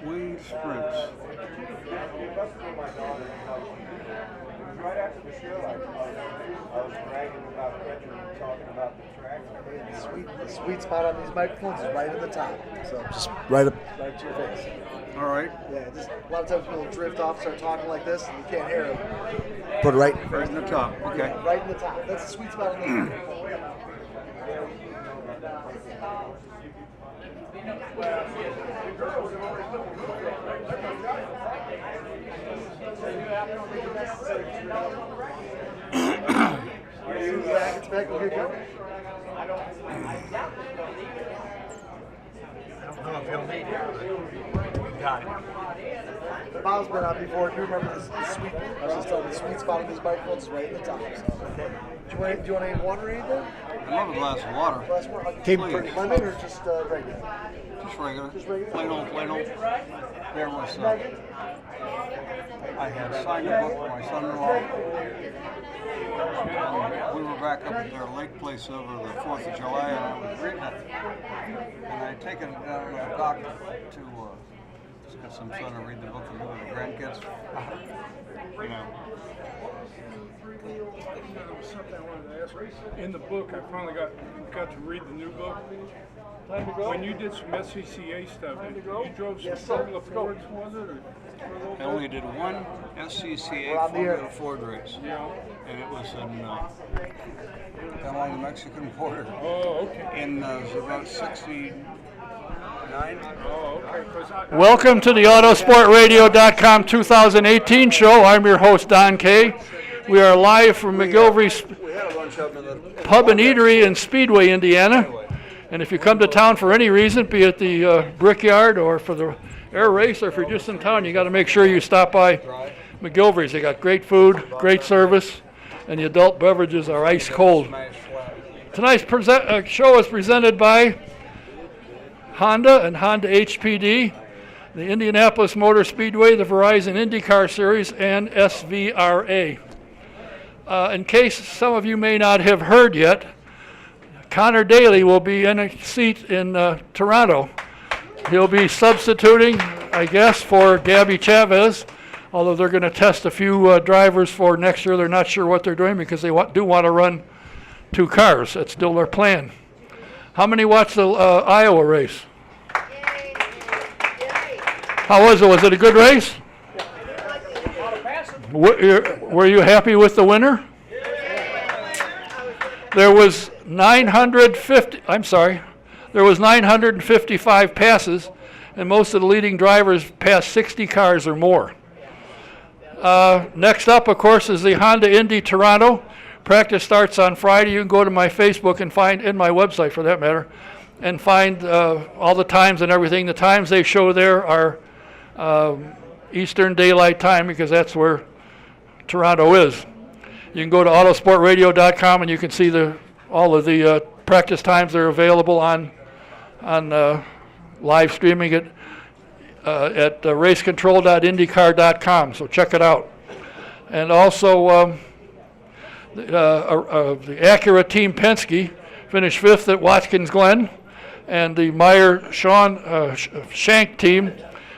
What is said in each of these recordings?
Wayne Sprints. Right after the show, I was bragging about Fletcher and talking about the track. The sweet spot on these microphones is right at the top. So just right to your face. All right. Yeah, just a lot of times people drift off, start talking like this, and you can't hear them. Put it right in the top. Okay. Right in the top. That's the sweet spot on the microphone. Got it. Bob's been on before. Do you remember the sweet? I was just telling you, the sweet spot on these microphones is right in the top. So. Do you want any water or anything? I love a glass of water. Glass of water. Lemon or just regular? Just regular. Just regular. Plain old. There was. I had signed a book for my son-in-law. We were back up at their lake place over the 4th of July, and I was reading it. And I had taken it down to the dock to just get some son to read the book and give it to the grandkids. You know. Something I wanted to ask. In the book, I finally got to read the new book. Time to go. When you did some SCCA stuff, you drove some Formula Fords, was it? I only did one SCCA Formula Ford race. Yeah. And it was in along the Mexican border. Oh, okay. In it was about 69. Oh, okay. Welcome to the Autosportradio.com 2018 show. I'm your host, Don Kay. We are live from McGilvery's Pub and Eatery in Speedway, Indiana. And if you come to town for any reason, be it the Brickyard or for the air race, or if you're just in town, you got to make sure you stop by McGilvery's. They got great food, great service, and the adult beverages are ice cold. Tonight's show is presented by Honda and Honda HPD, the Indianapolis Motor Speedway, the Verizon IndyCar Series, and SVRA. In case some of you may not have heard yet, Connor Daly will be in a seat in Toronto. He'll be substituting, I guess, for Gabby Chavez, although they're going to test a few drivers for next year. They're not sure what they're doing because they do want to run 2 cars. That's still their plan. How many watched the Iowa race? How was it? Was it a good race? Were you happy with the winner? There was 955 passes, and most of the leading drivers passed 60 cars or more. Next up, of course, is the Honda Indy Toronto. Practice starts on Friday. You can go to my Facebook and find, and my website for that matter, and find all the times and everything. The times they show there are Eastern Daylight Time because that's where Toronto is. You can go to autosportradio.com and you can see all of the practice times that are available on live streaming it at racecontrol.indycar.com. So check it out. And also the Acura Team Penske finished 5th at Watkins Glen, and the Meyer Shank team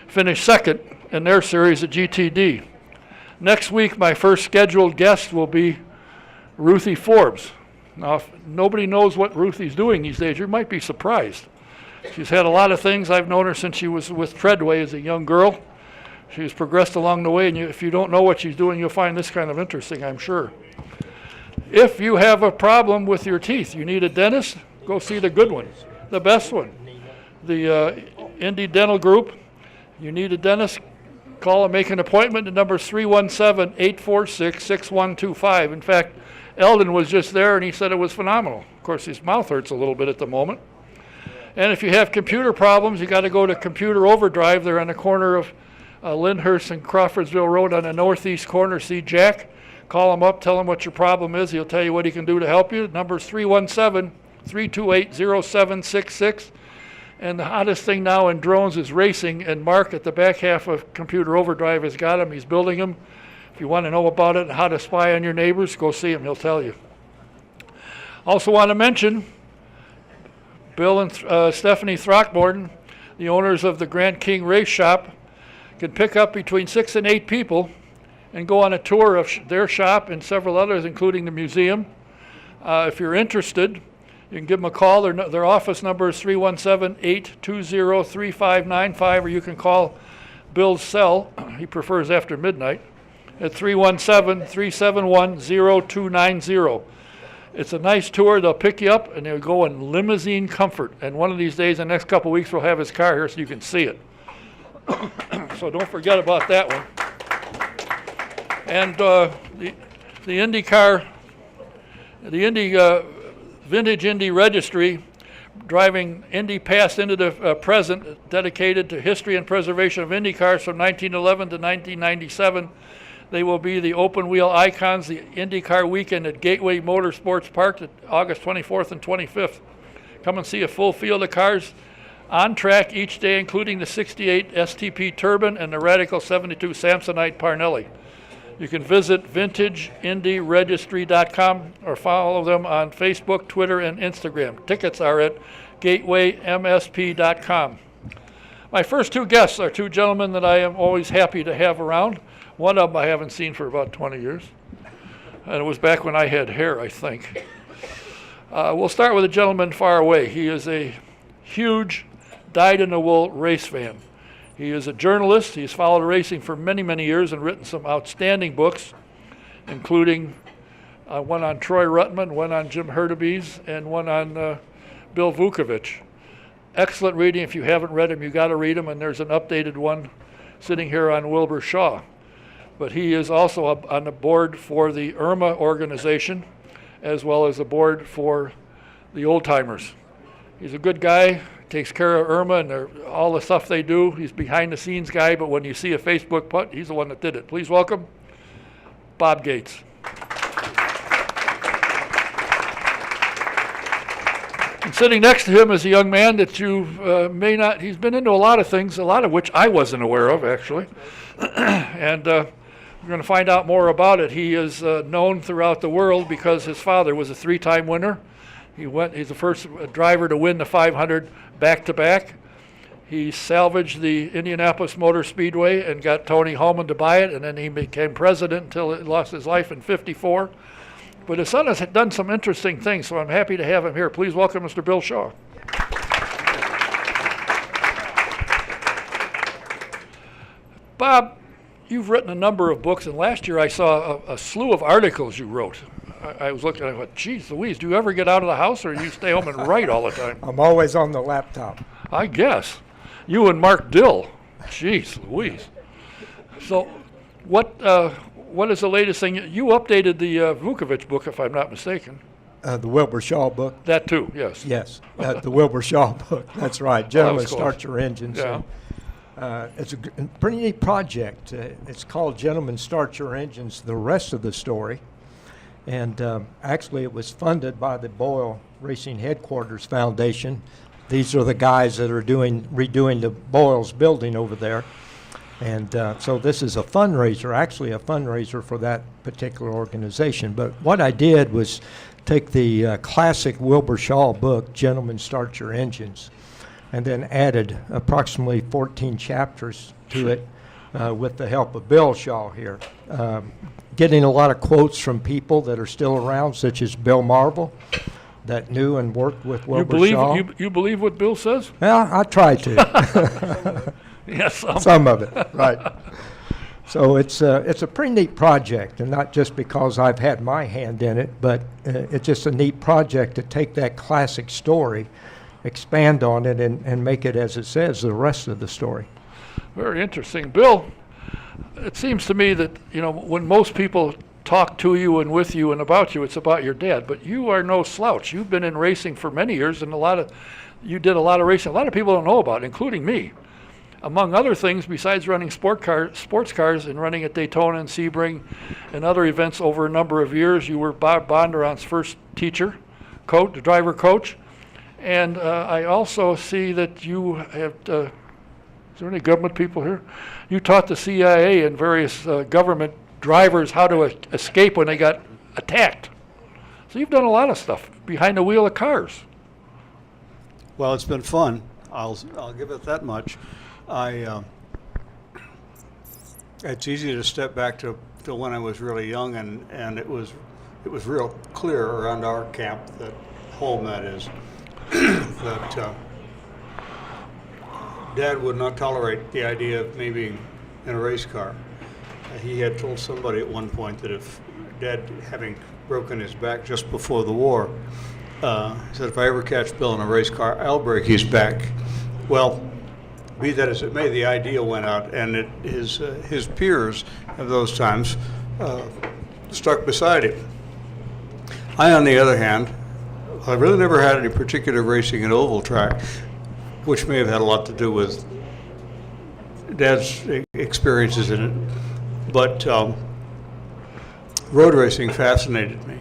finished 2nd in their series at GTD. Next week, my first scheduled guest will be Ruthie Forbes. Now, if nobody knows what Ruthie's doing these days, you might be surprised. She's had a lot of things. I've known her since she was with Treadway as a young girl. She's progressed along the way, and if you don't know what she's doing, you'll find this kind of interesting, I'm sure. If you have a problem with your teeth, you need a dentist, go see the good one, the best one, the Indy Dental Group. You need a dentist, call and make an appointment. The number is 317-846-6125. In fact, Eldon was just there, and he said it was phenomenal. Of course, his mouth hurts a little bit at the moment. And if you have computer problems, you got to go to Computer Overdrive. They're on the corner of Lyndhurst and Crawfordsville Road on the northeast corner. See Jack. Call him up, tell him what your problem is. He'll tell you what he can do to help you. The number is 317-328-0766. And the hottest thing now in drones is racing, and Mark at the back half of Computer Overdrive has got them. He's building them. If you want to know about it and how to spy on your neighbors, go see him. He'll tell you. Also want to mention Bill and Stephanie Throckmorton, the owners of the Grant King Race Shop, can pick up between 6 and 8 people and go on a tour of their shop and several others, including the museum. If you're interested, you can give them a call. Their office number is 317-820-3595, or you can call Bill's cell, he prefers after midnight, at 317-371-0290. It's a nice tour. They'll pick you up and they'll go in limousine comfort. And one of these days, the next couple of weeks, we'll have his car here so you can see it. So don't forget about that one. And the IndyCar, Vintage Indy Registry, driving Indy past into the present, dedicated to history and preservation of Indy cars from 1911 to 1997. They will be the open wheel icons, the IndyCar weekend at Gateway Motorsports Park, August 24th and 25th. Come and see a full field of cars on track each day, including the 68 STP Turbine and the Radical 72 Samsonite Parnelli. You can visit VintageIndyRegistry.com or follow them on Facebook, Twitter, and Instagram. Tickets are at GatewayMSP.com. My first two guests are two gentlemen that I am always happy to have around. One of them I haven't seen for about 20 years, and it was back when I had hair, I think. We'll start with a gentleman far away. He is a huge dyed-in-the-wool race fan. He is a journalist. He's followed racing for many, many years and written some outstanding books, including one on Troy Ruttman, one on Jim Hurtubise, and one on Bill Vukovich. Excellent reading. If you haven't read them, you got to read them, and there's an updated one sitting here on Wilbur Shaw. But he is also on the board for the IRMA organization, as well as the board for the Old Timers. He's a good guy, takes care of IRMA and all the stuff they do. He's behind the scenes guy, but when you see a Facebook post, he's the one that did it. Please welcome Bob Gates. And sitting next to him is a young man that you may not, he's been into a lot of things, a lot of which I wasn't aware of, actually. And we're going to find out more about it. He is known throughout the world because his father was a 3-time winner. He's the first driver to win the 500 back-to-back. He salvaged the Indianapolis Motor Speedway and got Tony Holman to buy it, and then he became president until he lost his life in '54. But his son has done some interesting things, so I'm happy to have him here. Please welcome Mr. Bill Shaw. Bob, you've written a number of books, and last year I saw a slew of articles you wrote. I was looking, I thought, geez Louise, do you ever get out of the house, or do you stay home and write all the time? I'm always on the laptop. I guess. You and Mark Dill. Jeez Louise. So what is the latest thing? You updated the Vukovich book, if I'm not mistaken. The Wilbur Shaw book? That too, yes. Yes, the Wilbur Shaw book. That's right. Gentlemen, close. Start Your Engines. Yeah. It's a pretty neat project. It's called Gentlemen, Start Your Engines, the rest of the story. And actually, it was funded by the Boyle Racing Headquarters Foundation. These are the guys that are redoing the Boyle's building over there. And so this is a fundraiser, actually a fundraiser for that particular organization. But what I did was take the classic Wilbur Shaw book, Gentlemen, Start Your Engines, and then added approximately 14 chapters to it with the help of Bill Shaw here. Getting a lot of quotes from people that are still around, such as Bill Marble, that knew and worked with Wilbur Shaw. You believe what Bill says? Yeah, I try to. Yes. Some of it, right. So it's a pretty neat project, and not just because I've had my hand in it, but it's just a neat project to take that classic story, expand on it, and make it, as it says, the rest of the story. Very interesting. Bill, it seems to me that, when most people talk to you and with you and about you, it's about your dad. But you are no slouch. You've been in racing for many years, and you did a lot of racing. A lot of people don't know about it, including me. Among other things, besides running sports cars and running at Daytona and Sebring and other events over a number of years, you were Bob Bondurant's first teacher, driver coach. And I also see that you have, is there any government people here? You taught the CIA and various government drivers how to escape when they got attacked. So you've done a lot of stuff behind the wheel of cars. Well, it's been fun. I'll give it that much. It's easy to step back to when I was really young, and it was real clear around our camp, that home that is, that Dad would not tolerate the idea of me being in a race car. He had told somebody at one point that if Dad, having broken his back just before the war, he said, if I ever catch Bill in a race car, I'll break his back. Well, be that as it may, the idea went out, and his peers of those times stuck beside him. I, on the other hand, I really never had any particular racing in oval track, which may have had a lot to do with Dad's experiences in it. But road racing fascinated me.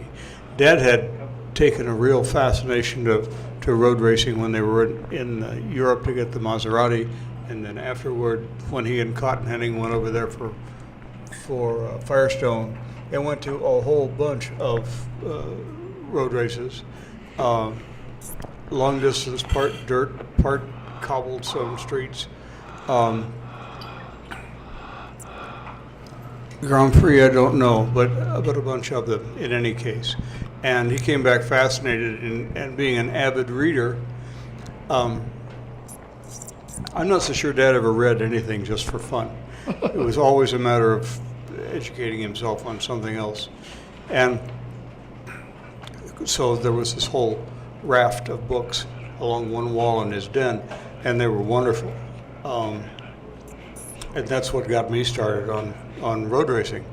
Dad had taken a real fascination to road racing when they were in Europe to get the Maserati, and then afterward, when he and Cotton Henning went over there for Firestone, they went to a whole bunch of road races, long distance, part dirt, part cobbled stone streets. Grand Prix, I don't know, but a bunch of them in any case. And he came back fascinated, and being an avid reader, I'm not so sure Dad ever read anything just for fun. It was always a matter of educating himself on something else. And so there was this whole raft of books along one wall in his den, and they were wonderful. And that's what got me started on road racing.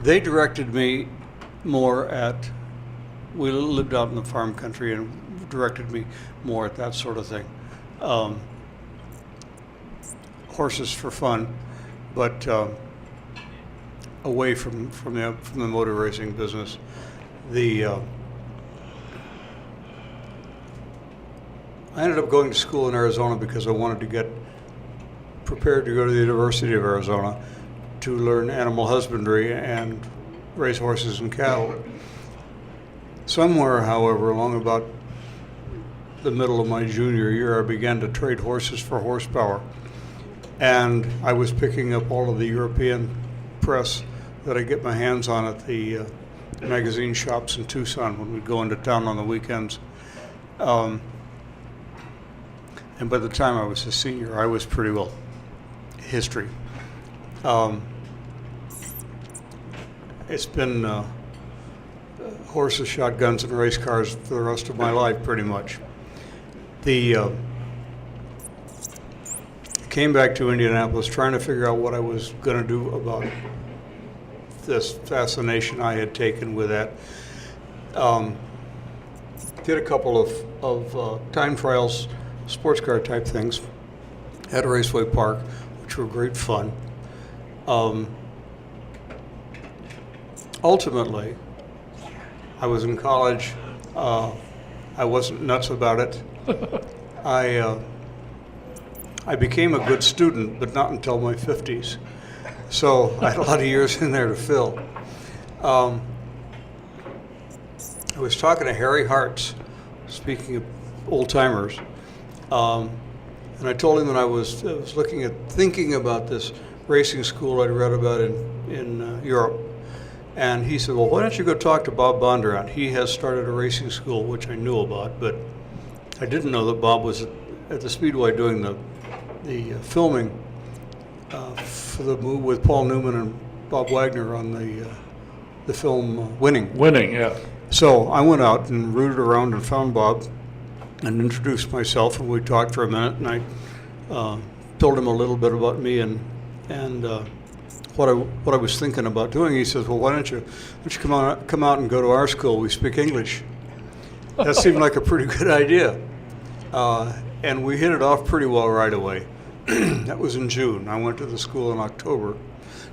They directed me more at, we lived out in the farm country, and directed me more at that sort of thing. Horses for fun, but away from the motor racing business. I ended up going to school in Arizona because I wanted to get prepared to go to the University of Arizona to learn animal husbandry and raise horses and cattle. Somewhere, however, along about the middle of my junior year, I began to trade horses for horsepower. And I was picking up all of the European press that I get my hands on at the magazine shops in Tucson when we'd go into town on the weekends. And by the time I was a senior, I was pretty well history. It's been horses, shotguns, and race cars for the rest of my life, pretty much. Came back to Indianapolis trying to figure out what I was going to do about this fascination I had taken with that. Did a couple of time trials, sports car type things at Raceway Park, which were great fun. Ultimately, I was in college. I wasn't nuts about it. I became a good student, but not until my 50s. So I had a lot of years in there to fill. I was talking to Harry Hartz, speaking of old timers, and I told him that I was thinking about this racing school I'd read about in Europe. And he said, well, why don't you go talk to Bob Bondurant? He has started a racing school, which I knew about, but I didn't know that Bob was at the Speedway doing the filming for the movie with Paul Newman and Bob Wagner on the film Winning. Winning, yeah. So I went out and rooted around and found Bob and introduced myself, and we talked for a minute, and I told him a little bit about me and what I was thinking about doing. He says, well, why don't you come out and go to our school? We speak English. That seemed like a pretty good idea. And we hit it off pretty well right away. That was in June. I went to the school in October.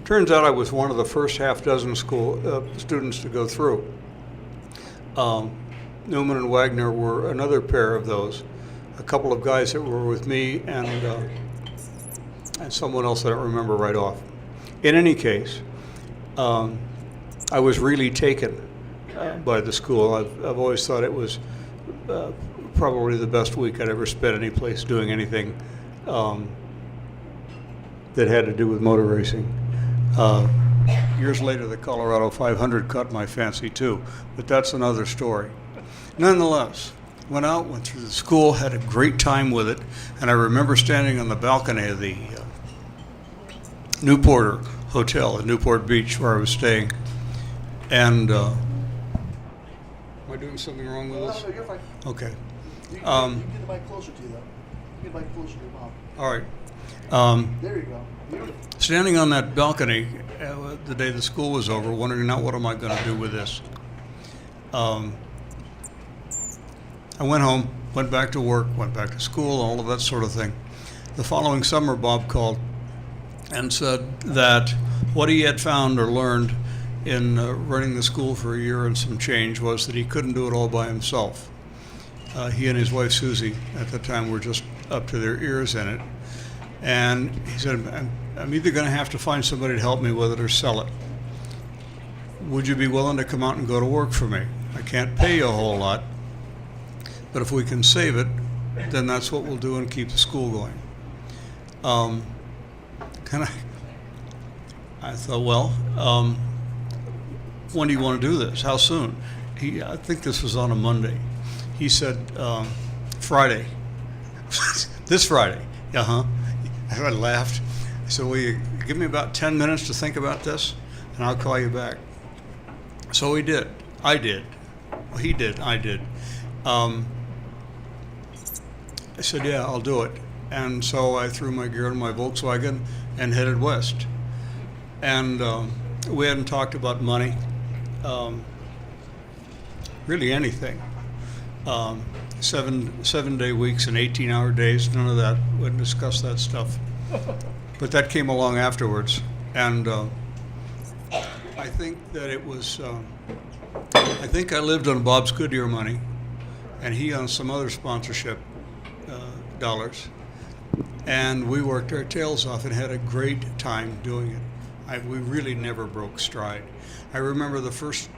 Turns out I was one of the first half dozen school students to go through. Newman and Wagner were another pair of those. A couple of guys that were with me and someone else I don't remember right off. In any case, I was really taken by the school. I've always thought it was probably the best week I'd ever spent any place doing anything that had to do with motor racing. Years later, the Colorado 500 caught my fancy too, but that's another story. Nonetheless, went out, went through the school, had a great time with it, and I remember standing on the balcony of the Newporter Hotel in Newport Beach where I was staying, and am I doing something wrong with this? No, you're fine. Okay. You can get the mic closer to you, though. You get the mic closer to your mouth. All right. There you go. Beautiful. Standing on that balcony the day the school was over, wondering now what am I going to do with this. I went home, went back to work, went back to school, all of that sort of thing. The following summer, Bob called and said that what he had found or learned in running the school for a year and some change was that he couldn't do it all by himself. He and his wife Susie at the time were just up to their ears in it. And he said, I'm either going to have to find somebody to help me with it or sell it. Would you be willing to come out and go to work for me? I can't pay you a whole lot, but if we can save it, then that's what we'll do and keep the school going. I thought, well, when do you want to do this? How soon? I think this was on a Monday. He said, Friday. This Friday. Uh-huh. I laughed. I said, will you give me about 10 minutes to think about this, and I'll call you back. So he did. I did. Well, he did. I did. I said, yeah, I'll do it. And so I threw my gear in my Volkswagen and headed west. And we hadn't talked about money, really anything. 7-day weeks and 18-hour days, none of that. We didn't discuss that stuff. But that came along afterwards. And I think that it was, I think I lived on Bob's Goodyear money and he on some other sponsorship dollars. And we worked our tails off and had a great time doing it. We really never broke stride. I remember the first, it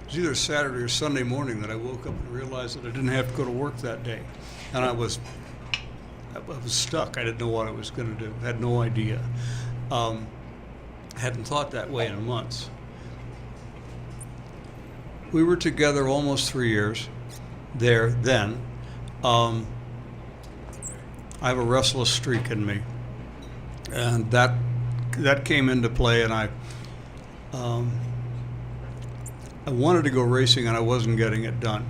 was either Saturday or Sunday morning that I woke up and realized that I didn't have to go to work that day. And I was stuck. I didn't know what I was going to do. I had no idea. Hadn't thought that way in months. We were together almost 3 years there then. I have a restless streak in me. And that came into play, and I wanted to go racing and I wasn't getting it done.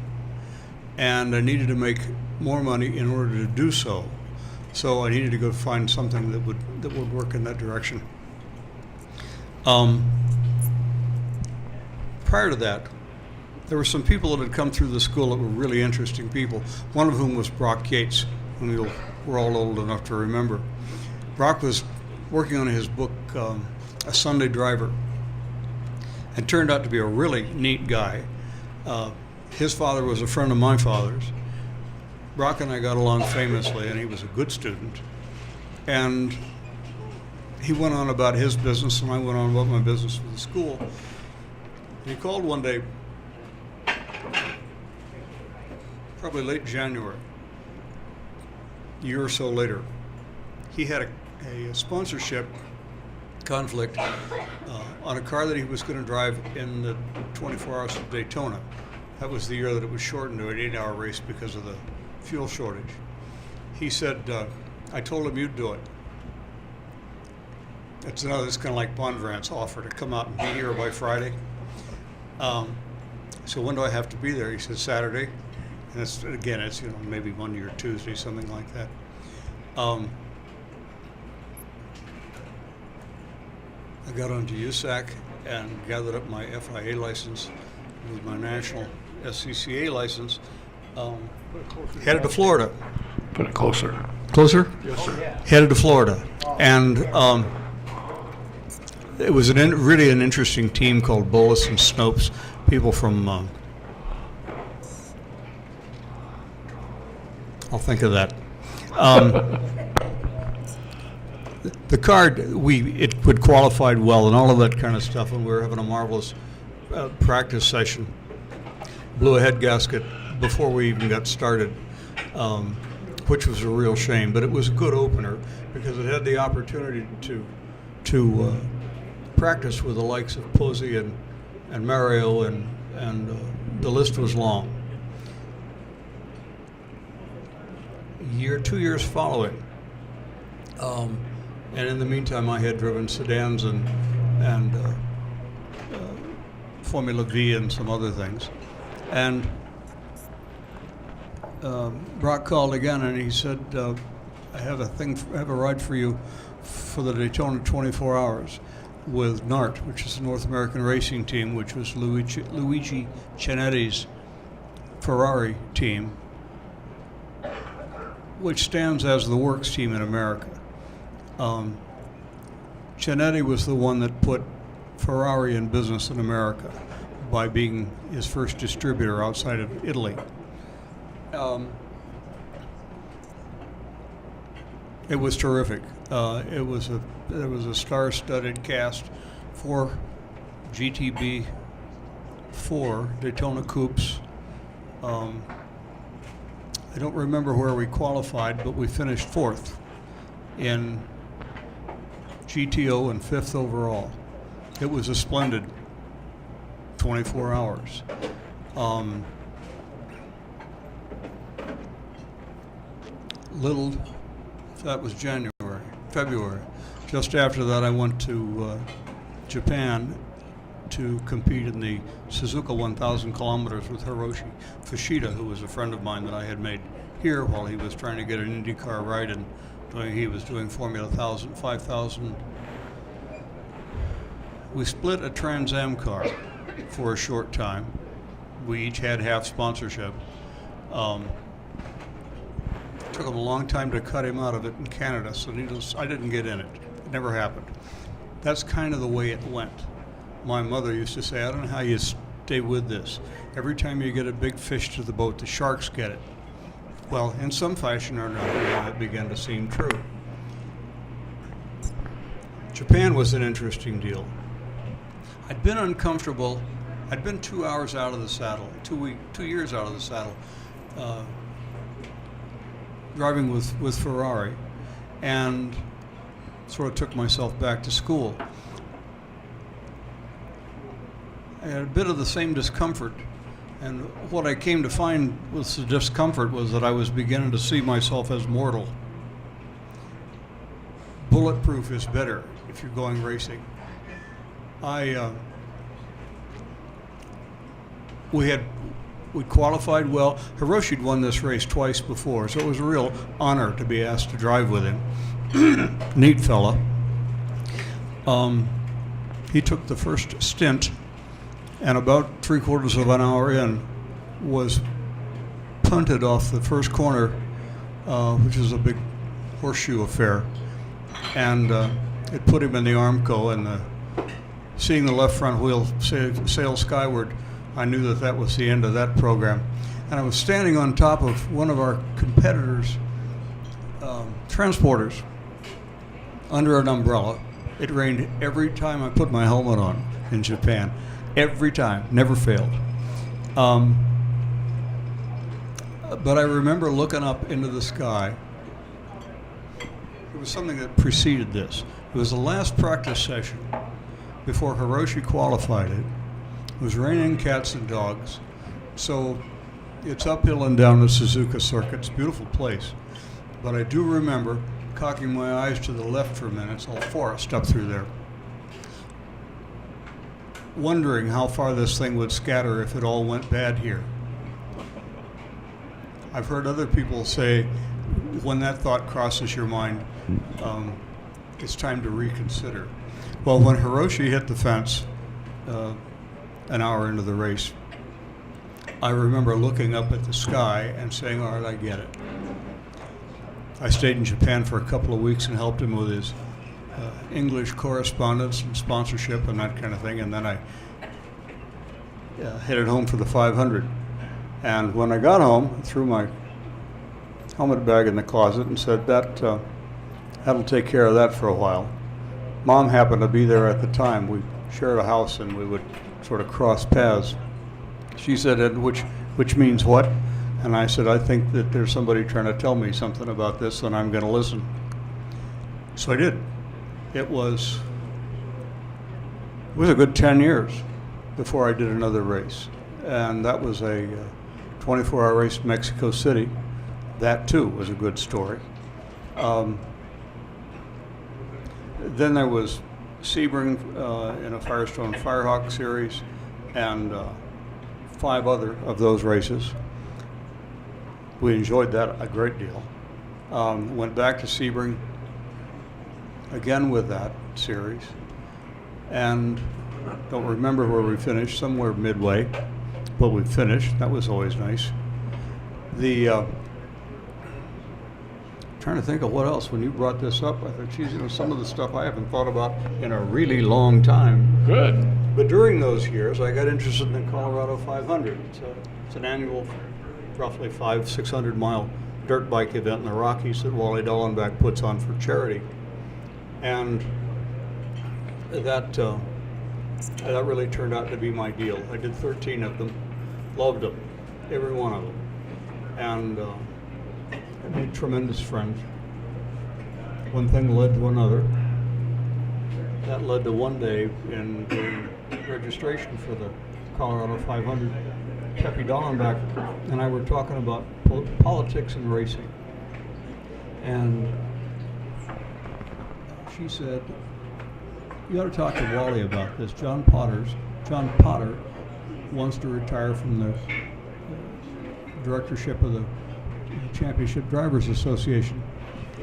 And I needed to make more money in order to do so. So I needed to go find something that would work in that direction. Prior to that, there were some people that had come through the school that were really interesting people, one of whom was Brock Yates, whom we're all old enough to remember. Brock was working on his book, A Sunday Driver, and turned out to be a really neat guy. His father was a friend of my father's. Brock and I got along famously, and he was a good student. And he went on about his business, and I went on about my business with the school. He called one day, probably late January, a year or so later. He had a sponsorship conflict on a car that he was going to drive in the 24 Hours of Daytona. That was the year that it was shortened to an 8-hour race because of the fuel shortage. He said, I told him you'd do it. It's kind of like Bondurant's offer to come out and be here by Friday. So when do I have to be there? He said Saturday. And it's maybe Monday or Tuesday, something like that. I got onto USAC and gathered up my FIA license with my national SCCA license. Headed to Florida. Put it closer. Closer? Yes, sir. Headed to Florida. And it was really an interesting team called Bolus and Snopes, people from, I'll think of that. the card, it would qualified well and all of that kind of stuff, and we were having a marvelous practice session. Blew a head gasket before we even got started, which was a real shame, but it was a good opener because it had the opportunity to practice with the likes of Posey and Mario, and the list was long. 2 years following, and in the meantime, I had driven sedans and Formula V and some other things. And Brock called again, and he said, "I have a ride for you for the Daytona 24 Hours with NART, which is the North American Racing Team, which was Luigi Cinetti's Ferrari team, which stands as the works team in America." Cinetti was the one that put Ferrari in business in America by being his first distributor outside of Italy. It was terrific. It was a star-studded cast, 4 GTB, 4 Daytona Coupes. I don't remember where we qualified, but we finished 4th in GTO and 5th overall. It was a splendid 24 hours. That was February. Just after that, I went to Japan to compete in the Suzuka 1,000 kilometers with Hiroshi Fushida, who was a friend of mine that I had made here while he was trying to get an IndyCar ride, and he was doing Formula 1000, 5,000. We split a Trans Am car for a short time. We each had half sponsorship. Took him a long time to cut him out of it in Canada, so I didn't get in it. It never happened. That's kind of the way it went. My mother used to say, "I don't know how you stay with this. Every time you get a big fish to the boat, the sharks get it." Well, in some fashion or another, it began to seem true. Japan was an interesting deal. I'd been uncomfortable. I'd been 2 hours out of the saddle, 2 years out of the saddle, driving with Ferrari, and sort of took myself back to school. I had a bit of the same discomfort, and what I came to find with the discomfort was that I was beginning to see myself as mortal. Bulletproof is better if you're going racing. We qualified well. Hiroshi'd won this race twice before, so it was a real honor to be asked to drive with him. Neat fella. He took the first stint, and about 3/4 of an hour in, was punted off the first corner, which is a big horseshoe affair, and it put him in the Armco, and seeing the left front wheel sail skyward, I knew that was the end of that program. And I was standing on top of one of our competitors' transporters under an umbrella. It rained every time I put my helmet on in Japan. Every time, never failed. But I remember looking up into the sky. It was something that preceded this. It was the last practice session before Hiroshi qualified it. It was raining cats and dogs, so it's uphill and down the Suzuka circuit. It's a beautiful place. But I do remember cocking my eyes to the left for a minute. It's all forest up through there, wondering how far this thing would scatter if it all went bad here. I've heard other people say, when that thought crosses your mind, it's time to reconsider. Well, when Hiroshi hit the fence an hour into the race, I remember looking up at the sky and saying, "All right, I get it." I stayed in Japan for a couple of weeks and helped him with his English correspondence and sponsorship and that kind of thing, and then I headed home for the 500. And when I got home, I threw my helmet bag in the closet and said, That'll take care of that for a while. Mom happened to be there at the time. We shared a house and we would sort of cross paths. She said, "Ed, which means what?" And I said, "I think that there's somebody trying to tell me something about this and I'm going to listen." So I did. It was a good 10 years before I did another race. And that was a 24-hour race in Mexico City. That too was a good story. Then there was Sebring in a Firestone Firehawk series, and 5 other of those races. We enjoyed that a great deal. Went back to Sebring again with that series, and don't remember where we finished, somewhere midway, but we finished. That was always nice. Trying to think of what else. When you brought this up, I thought, geez, some of the stuff I haven't thought about in a really long time. Good. But during those years, I got interested in the Colorado 500. It's an annual, roughly 500-600 mile dirt bike event in the Rockies that Wally Dallenbach puts on for charity. And that really turned out to be my deal. I did 13 of them, loved them, every one of them. And I made tremendous friends. One thing led to another. That led to one day in the registration for the Colorado 500, Peppy Dallenbach and I were talking about politics and racing. And she said, "You ought to talk to Wally about this. John Potter wants to retire from the directorship of the Championship Drivers Association."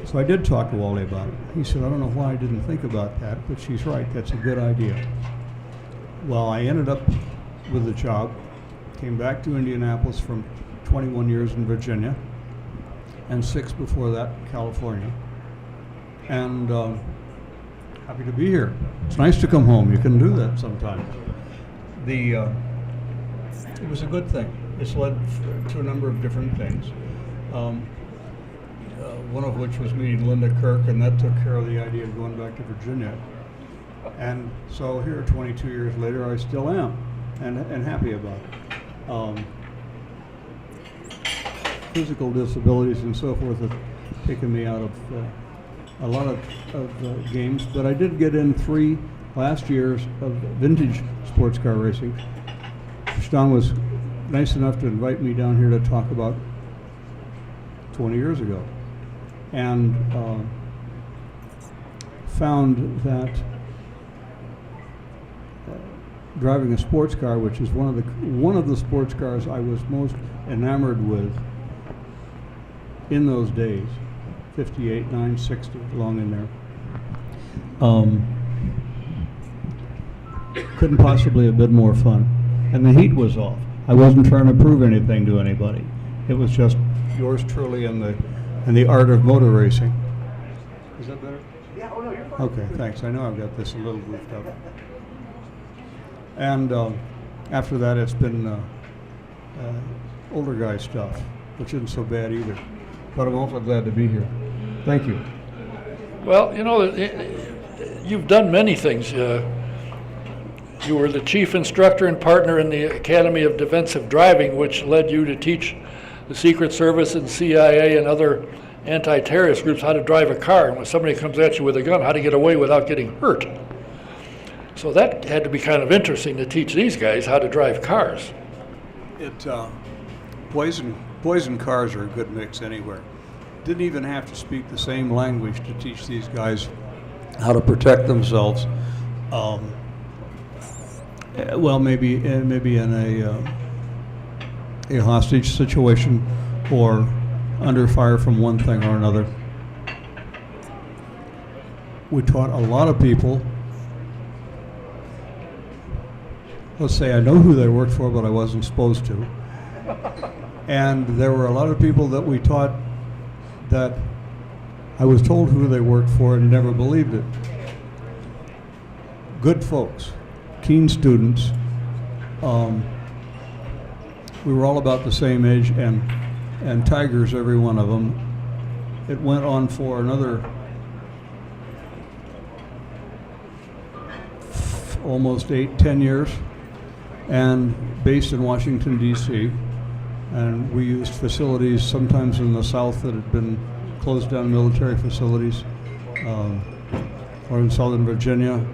So I did talk to Wally about it. He said, "I don't know why I didn't think about that, but she's right, that's a good idea." Well, I ended up with the job, came back to Indianapolis from 21 years in Virginia, and 6 before that in California. And happy to be here. It's nice to come home. You can do that sometimes. It was a good thing. It's led to a number of different things. One of which was meeting Linda Kirk, and that took care of the idea of going back to Virginia. And so here, 22 years later, I still am, and happy about it. Physical disabilities and so forth have taken me out of a lot of games, but I did get in 3 last years of vintage sports car racing. Stan was nice enough to invite me down here to talk about 20 years ago, and found that driving a sports car, which is one of the sports cars I was most enamored with in those days, 58, 9, 60, along in there, couldn't possibly have been more fun. And the heat was off. I wasn't trying to prove anything to anybody. It was just yours truly and the art of motor racing. Is that better? Yeah, oh no, you're fine. Okay, thanks. I know I've got this a little goofed up. And after that, it's been older guy stuff, which isn't so bad either. But I'm awfully glad to be here. Thank you. Well, you've done many things. You were the chief instructor and partner in the Academy of Defensive Driving, which led you to teach the Secret Service and CIA and other anti-terrorist groups how to drive a car, and when somebody comes at you with a gun, how to get away without getting hurt. So that had to be kind of interesting to teach these guys how to drive cars. Boys and cars are a good mix anywhere. Didn't even have to speak the same language to teach these guys how to protect themselves. Well, maybe in a hostage situation or under fire from one thing or another. We taught a lot of people. Let's say I know who they worked for, but I wasn't supposed to. And there were a lot of people that we taught that I was told who they worked for and never believed it. Good folks, keen students. We were all about the same age and tigers, every one of them. It went on for another almost 10 years, and based in Washington, D.C. And we used facilities sometimes in the South that had been closed down, military facilities, or in Southern Virginia.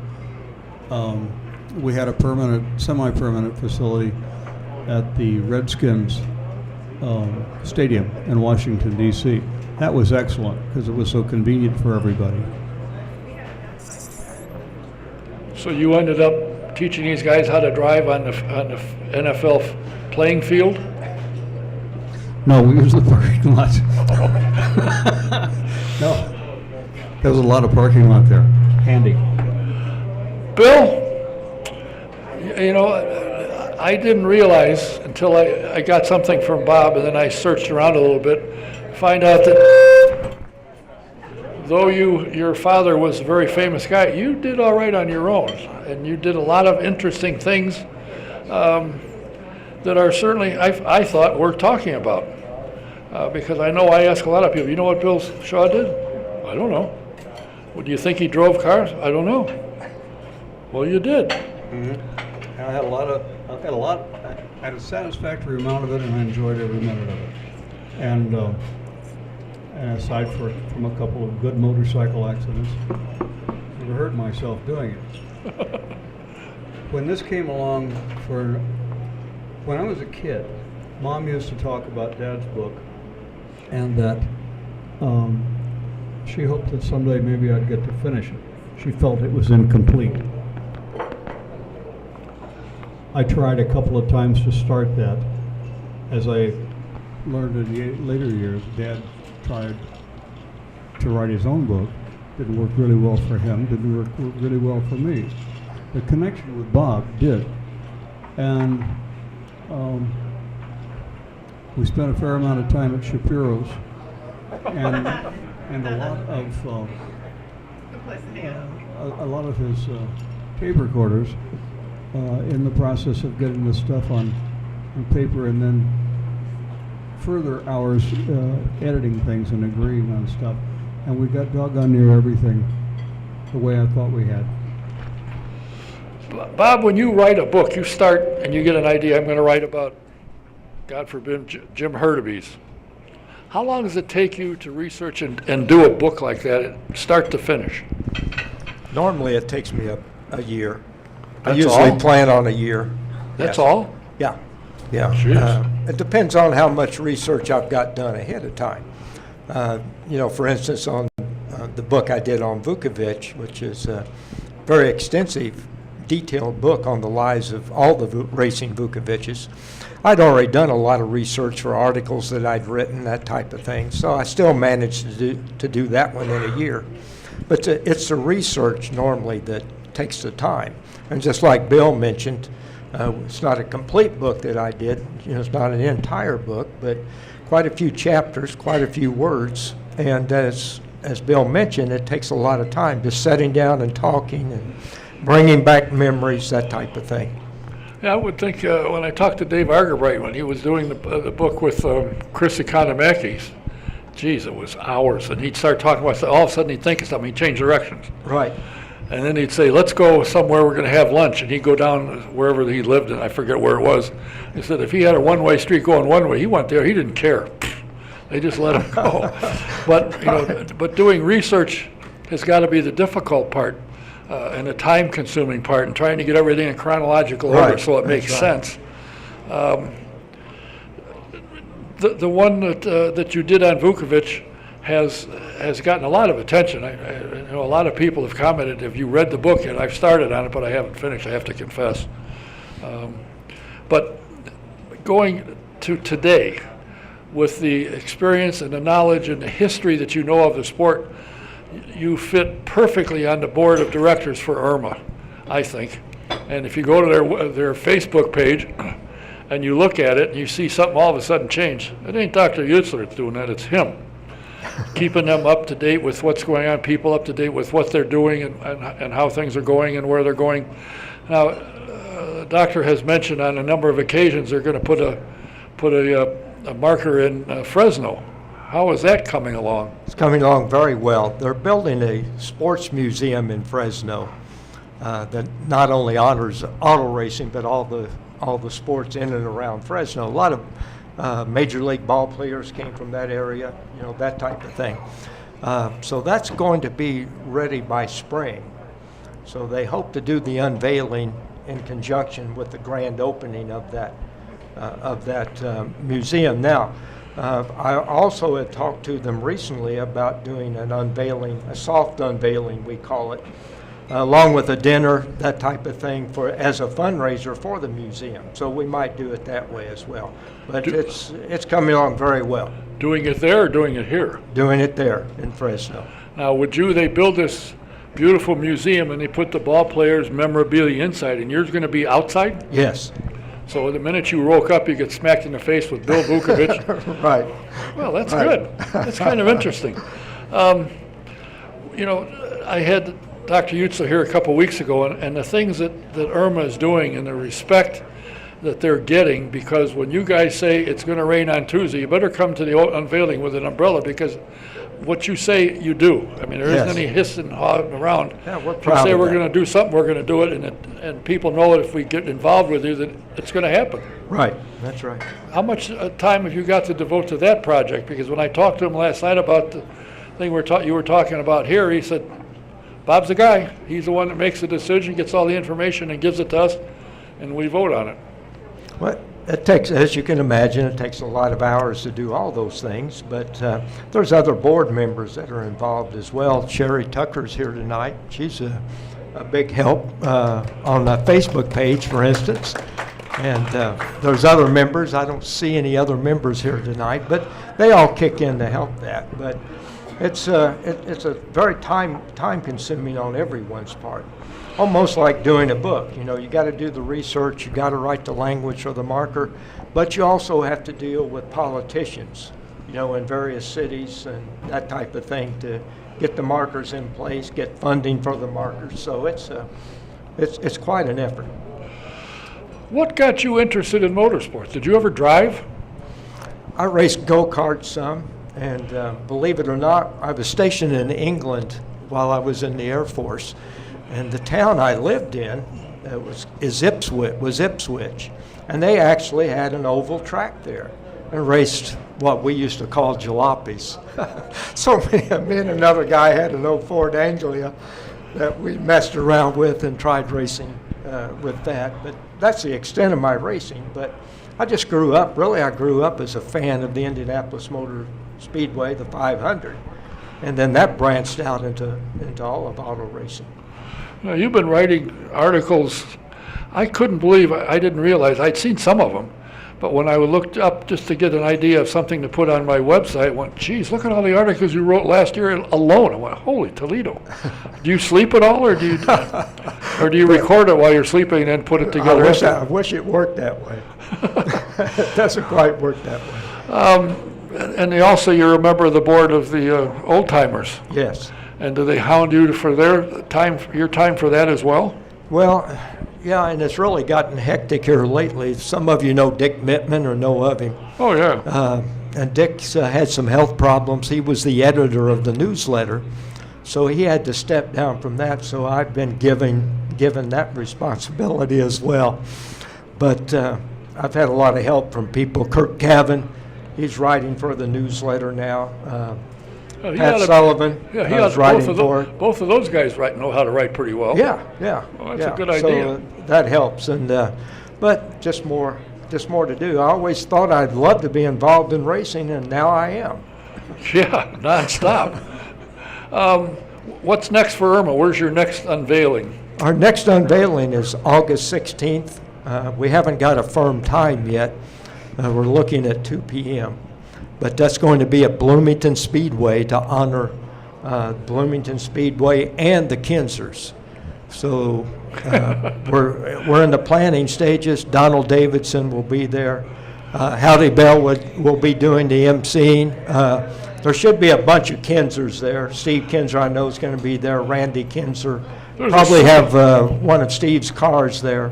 We had a semi-permanent facility at the Redskins stadium in Washington, D.C. That was excellent because it was so convenient for everybody. So you ended up teaching these guys how to drive on the NFL playing field? No, we used the parking lot. No, there was a lot of parking lot there. Handy. Bill, you know, I didn't realize until I got something from Bob, and then I searched around a little bit, find out that though your father was a very famous guy, you did all right on your own, and you did a lot of interesting things that are certainly, I thought, worth talking about. Because I know I ask a lot of people, you know what Bill Shaw did? I don't know. Well, do you think he drove cars? I don't know. Well, you did. Mm-hmm. I had a satisfactory amount of it, and I enjoyed every minute of it. And aside from a couple of good motorcycle accidents, never hurt myself doing it. When this came along, when I was a kid, Mom used to talk about Dad's book, and that she hoped that someday maybe I'd get to finish it. She felt it was incomplete. I tried a couple of times to start that. As I learned in the later years, Dad tried to write his own book. Didn't work really well for him, didn't work really well for me. The connection with Bob did. And we spent a fair amount of time at Shapiro's, and a lot of his tape recorders in the process of getting this stuff on paper, and then further hours editing things and agreeing on stuff. And we got doggone near everything the way I thought we had. Bob, when you write a book, you start and you get an idea, I'm going to write about, God forbid, Jim Hurtubise. How long does it take you to research and do a book like that, start to finish? Normally, it takes me a year. I That's usually all? plan on a year. That's Yes. all? Yeah, yeah. Jeez. It depends on how much research I've got done ahead of time. You know, for instance, on the book I did on Vukovich, which is a very extensive, detailed book on the lives of all the racing Vukoviches. I'd already done a lot of research for articles that I'd written, that type of thing, so I still managed to do that one in a year. But it's the research normally that takes the time. And just like Bill mentioned, it's not a complete book that I did. You know, it's not an entire book, but quite a few chapters, quite a few words. And as Bill mentioned, it takes a lot of time, just sitting down and talking and bringing back memories, that type of thing. Yeah, I would think when I talked to Dave Argerbright when he was doing the book with Chris Economakis, geez, it was hours. And he'd start talking about stuff. All of a sudden he'd think of something, he'd change directions. Right. And then he'd say, let's go somewhere we're going to have lunch. And he'd go down wherever he lived, and I forget where it was. He said if he had a one-way street going one way, he went there. He didn't care. They just let him go. But, you know, but doing research has got to be the difficult part and the time-consuming part, and trying to get everything in chronological order Right. so it makes Right. sense. The one that you did on Vukovich has gotten a lot of attention. I know a lot of people have commented, have you read the book yet? I've started on it, but I haven't finished, I have to confess. But going to today, with the experience and the knowledge and the history that you know of the sport, you fit perfectly on the board of directors for IRMA, I think. And if you go to their Facebook page and you look at it and you see something all of a sudden change, it ain't Dr. Yutzler that's doing that, it's him. Keeping them up to date with what's going on, people up to date with what they're doing and how things are going and where they're going. Now, the doctor has mentioned on a number of occasions they're going to put a marker in Fresno. How is that coming along? It's coming along very well. They're building a sports museum in Fresno. that not only honors auto racing, but all the sports in and around Fresno. A lot of major league ball players came from that area, you know, that type of thing. So that's going to be ready by spring. So they hope to do the unveiling in conjunction with the grand opening of that museum. Now, I also had talked to them recently about doing an unveiling, a soft unveiling, we call it, along with a dinner, that type of thing, as a fundraiser for the museum. So we might do it that way as well. But it's coming along very well. Doing it there or doing it here? Doing it there in Fresno. Now, they build this beautiful museum and they put the ball players' memorabilia inside, and yours going to be outside? Yes. So the minute you woke up, you get smacked in the face with Bill Vukovich? Right. Well, that's Right. good. That's kind of interesting. You know, I had Dr. Utzel here a couple weeks ago, and the things that Irma is doing and the respect that they're getting, because when you guys say it's going to rain on Tuesday, you better come to the unveiling with an umbrella, because what you say, you do. I mean, there isn't Yes. any hissing around. Yeah, we're If you proud say of we're that. going to do something, we're going to do it, and people know that if we get involved with you, that it's going to happen. Right. That's right. How much time have you got to devote to that project? Because when I talked to him last night about the thing you were talking about here, he said, Bob's the guy. He's the one that makes the decision, gets all the information, and gives it to us, and we vote on it. Well, it takes, as you can imagine, it takes a lot of hours to do all those things, but there's other board members that are involved as well. Sherry Tucker's here tonight. She's a big help on the Facebook page, for instance. And there's other members. I don't see any other members here tonight, but they all kick in to help that. But it's a very time-consuming on everyone's part. Almost like doing a book. You know, you got to do the research, you got to write the language or the marker, but you also have to deal with politicians, you know, in various cities and that type of thing to get the markers in place, get funding for the markers. So it's quite an effort. What got you interested in motorsports? Did you ever drive? I raced go-karts some, and believe it or not, I was stationed in England while I was in the Air Force. And the town I lived in was Ipswich, and they actually had an oval track there and raced what we used to call jalopies. So me and another guy had an old Ford Anglia that we messed around with and tried racing with that. But that's the extent of my racing. But I just grew up, I grew up as a fan of the Indianapolis Motor Speedway, the 500. And then that branched out into all of auto racing. Now, you've been writing articles. I couldn't believe, I didn't realize, I'd seen some of them, but when I looked up just to get an idea of something to put on my website, I went, geez, look at all the articles you wrote last year alone. I went, holy Toledo. Do you sleep at all, or do you record it while you're sleeping and then put it together? I wish it worked that way. It doesn't quite work that way. And you're a member of the board of the Old Timers. Yes. And do they hound you for your time for that as well? Well, yeah, and it's really gotten hectic here lately. Some of you know Dick Mittman or know of him. Oh, yeah. And Dick's had some health problems. He was the editor of the newsletter, so he had to step down from that. So I've been given that responsibility as well. But I've had a lot of help from people. Kirk Cavan, he's writing for the newsletter now. Pat Sullivan, I was writing for it. Both of those guys know how to write pretty well. Yeah. Well, that's a good so, idea. That helps, and but just more to do. I always thought I'd love to be involved in racing, and now I am. Yeah, nonstop. What's next for Irma? Where's your next unveiling? Our next unveiling is August 16th. We haven't got a firm time yet. We're looking at 2 p.m. But that's going to be at Bloomington Speedway to honor Bloomington Speedway and the Kinsers. So we're in the planning stages. Donald Davidson will be there. Howdy Bell will be doing the emceeing. There should be a bunch of Kinsers there. Steve Kinser, I know, is going to be there. Randy Kinser. Probably have one of Steve's cars there.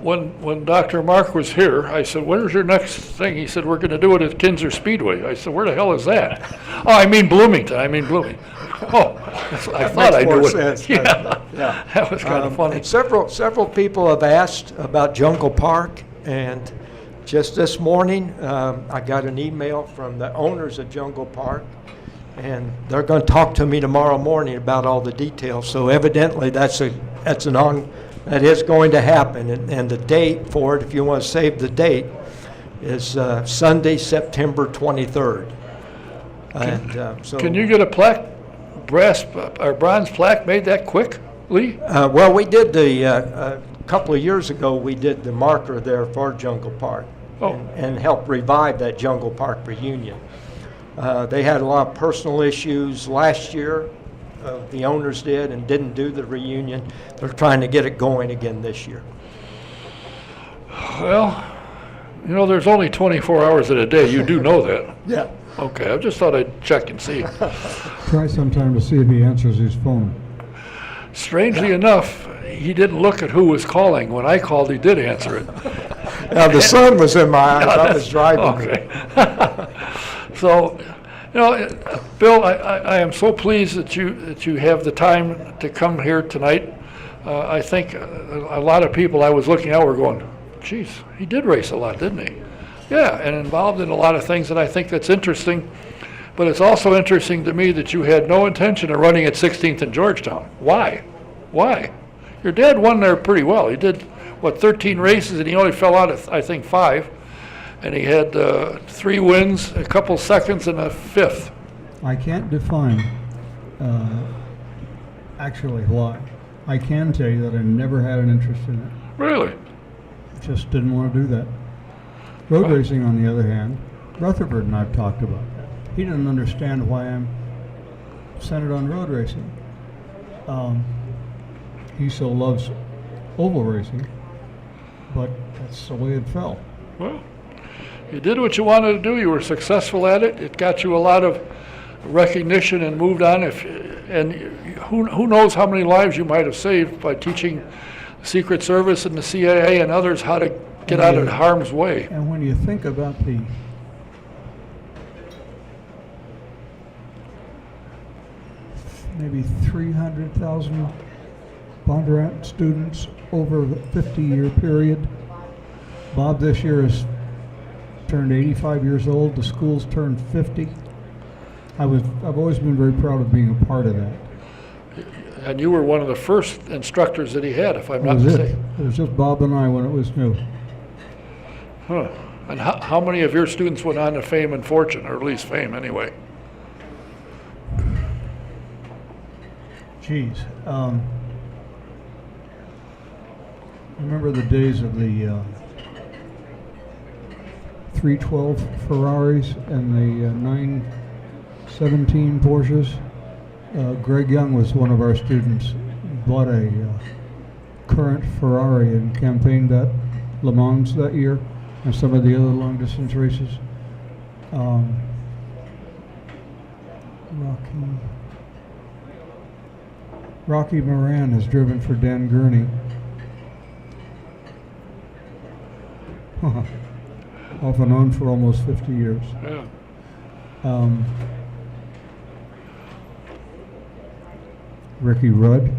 when Dr. Mark was here, I said, "Where's your next thing?" He said, "We're going to do it at Kinzer Speedway." I said, "Where the hell is that?" "Oh, I mean Bloomington. I mean Bloomington." Oh, I thought I makes knew more it. sense, Yeah, doesn't it? Yeah. that was kind of funny. And several people have asked about Jungle Park, and just this morning, I got an email from the owners of Jungle Park, and they're going to talk to me tomorrow morning about all the details. So evidently, that is going to happen, and the date for it, if you want to save the date, is Sunday, September 23rd. And so, Can you get a plaque, brass or bronze plaque made that quickly? well, we did a couple of years ago. We did the marker there for Jungle Park, Oh. and helped revive that Jungle Park reunion. They had a lot of personal issues last year. The owners did, and didn't do the reunion. They're trying to get it going again this year. Well, you know, there's only 24 hours in a day. You do know that. Yeah. Okay, I just thought I'd check and see. Try sometime to see if he answers his phone. Strangely enough, he didn't look at who was calling. When I called, he did answer it. Now, the sun was in my eyes. I was driving. Okay. So, you know, Bill, I am so pleased that you have the time to come here tonight. I think a lot of people I was looking at were going, geez, he did race a lot, didn't he? Yeah, and involved in a lot of things, and I think that's interesting. But it's also interesting to me that you had no intention of running at 16th and Georgetown. Why? Why? Your dad won there pretty well. He did, 13 races, and he only fell out at, I think, 5. And he had 3 wins, a couple seconds, and a 5th. I can't define actually why. I can tell you that I never had an interest in it. Really? Just didn't want to do that. Road racing, on the other hand, Rutherford and I've talked about that. He didn't understand why I'm centered on road racing. He so loves oval racing, but that's the way it fell. Well, you did what you wanted to do. You were successful at it. It got you a lot of recognition and moved on. And who knows how many lives you might have saved by teaching the Secret Service and the CIA and others how to get out of harm's way. And when you think about the maybe 300,000 Bondurant students over the 50-year period, Bob this year has turned 85 years old. The school's turned 50. I've always been very proud of being a part of that. And you were one of the first instructors that he had, if I'm That not was it. mistaken. It was just Bob and I when it was new. Huh. And how many of your students went on to fame and fortune, or at least fame anyway? Geez. Remember the days of the 312 Ferraris and the 917 Porsches? Greg Young was one of our students. Bought a current Ferrari and campaigned at Le Mans that year and some of the other long distance races. Rocky Moran has driven for Dan Gurney. Off and on for almost 50 years. Yeah. Ricky Rudd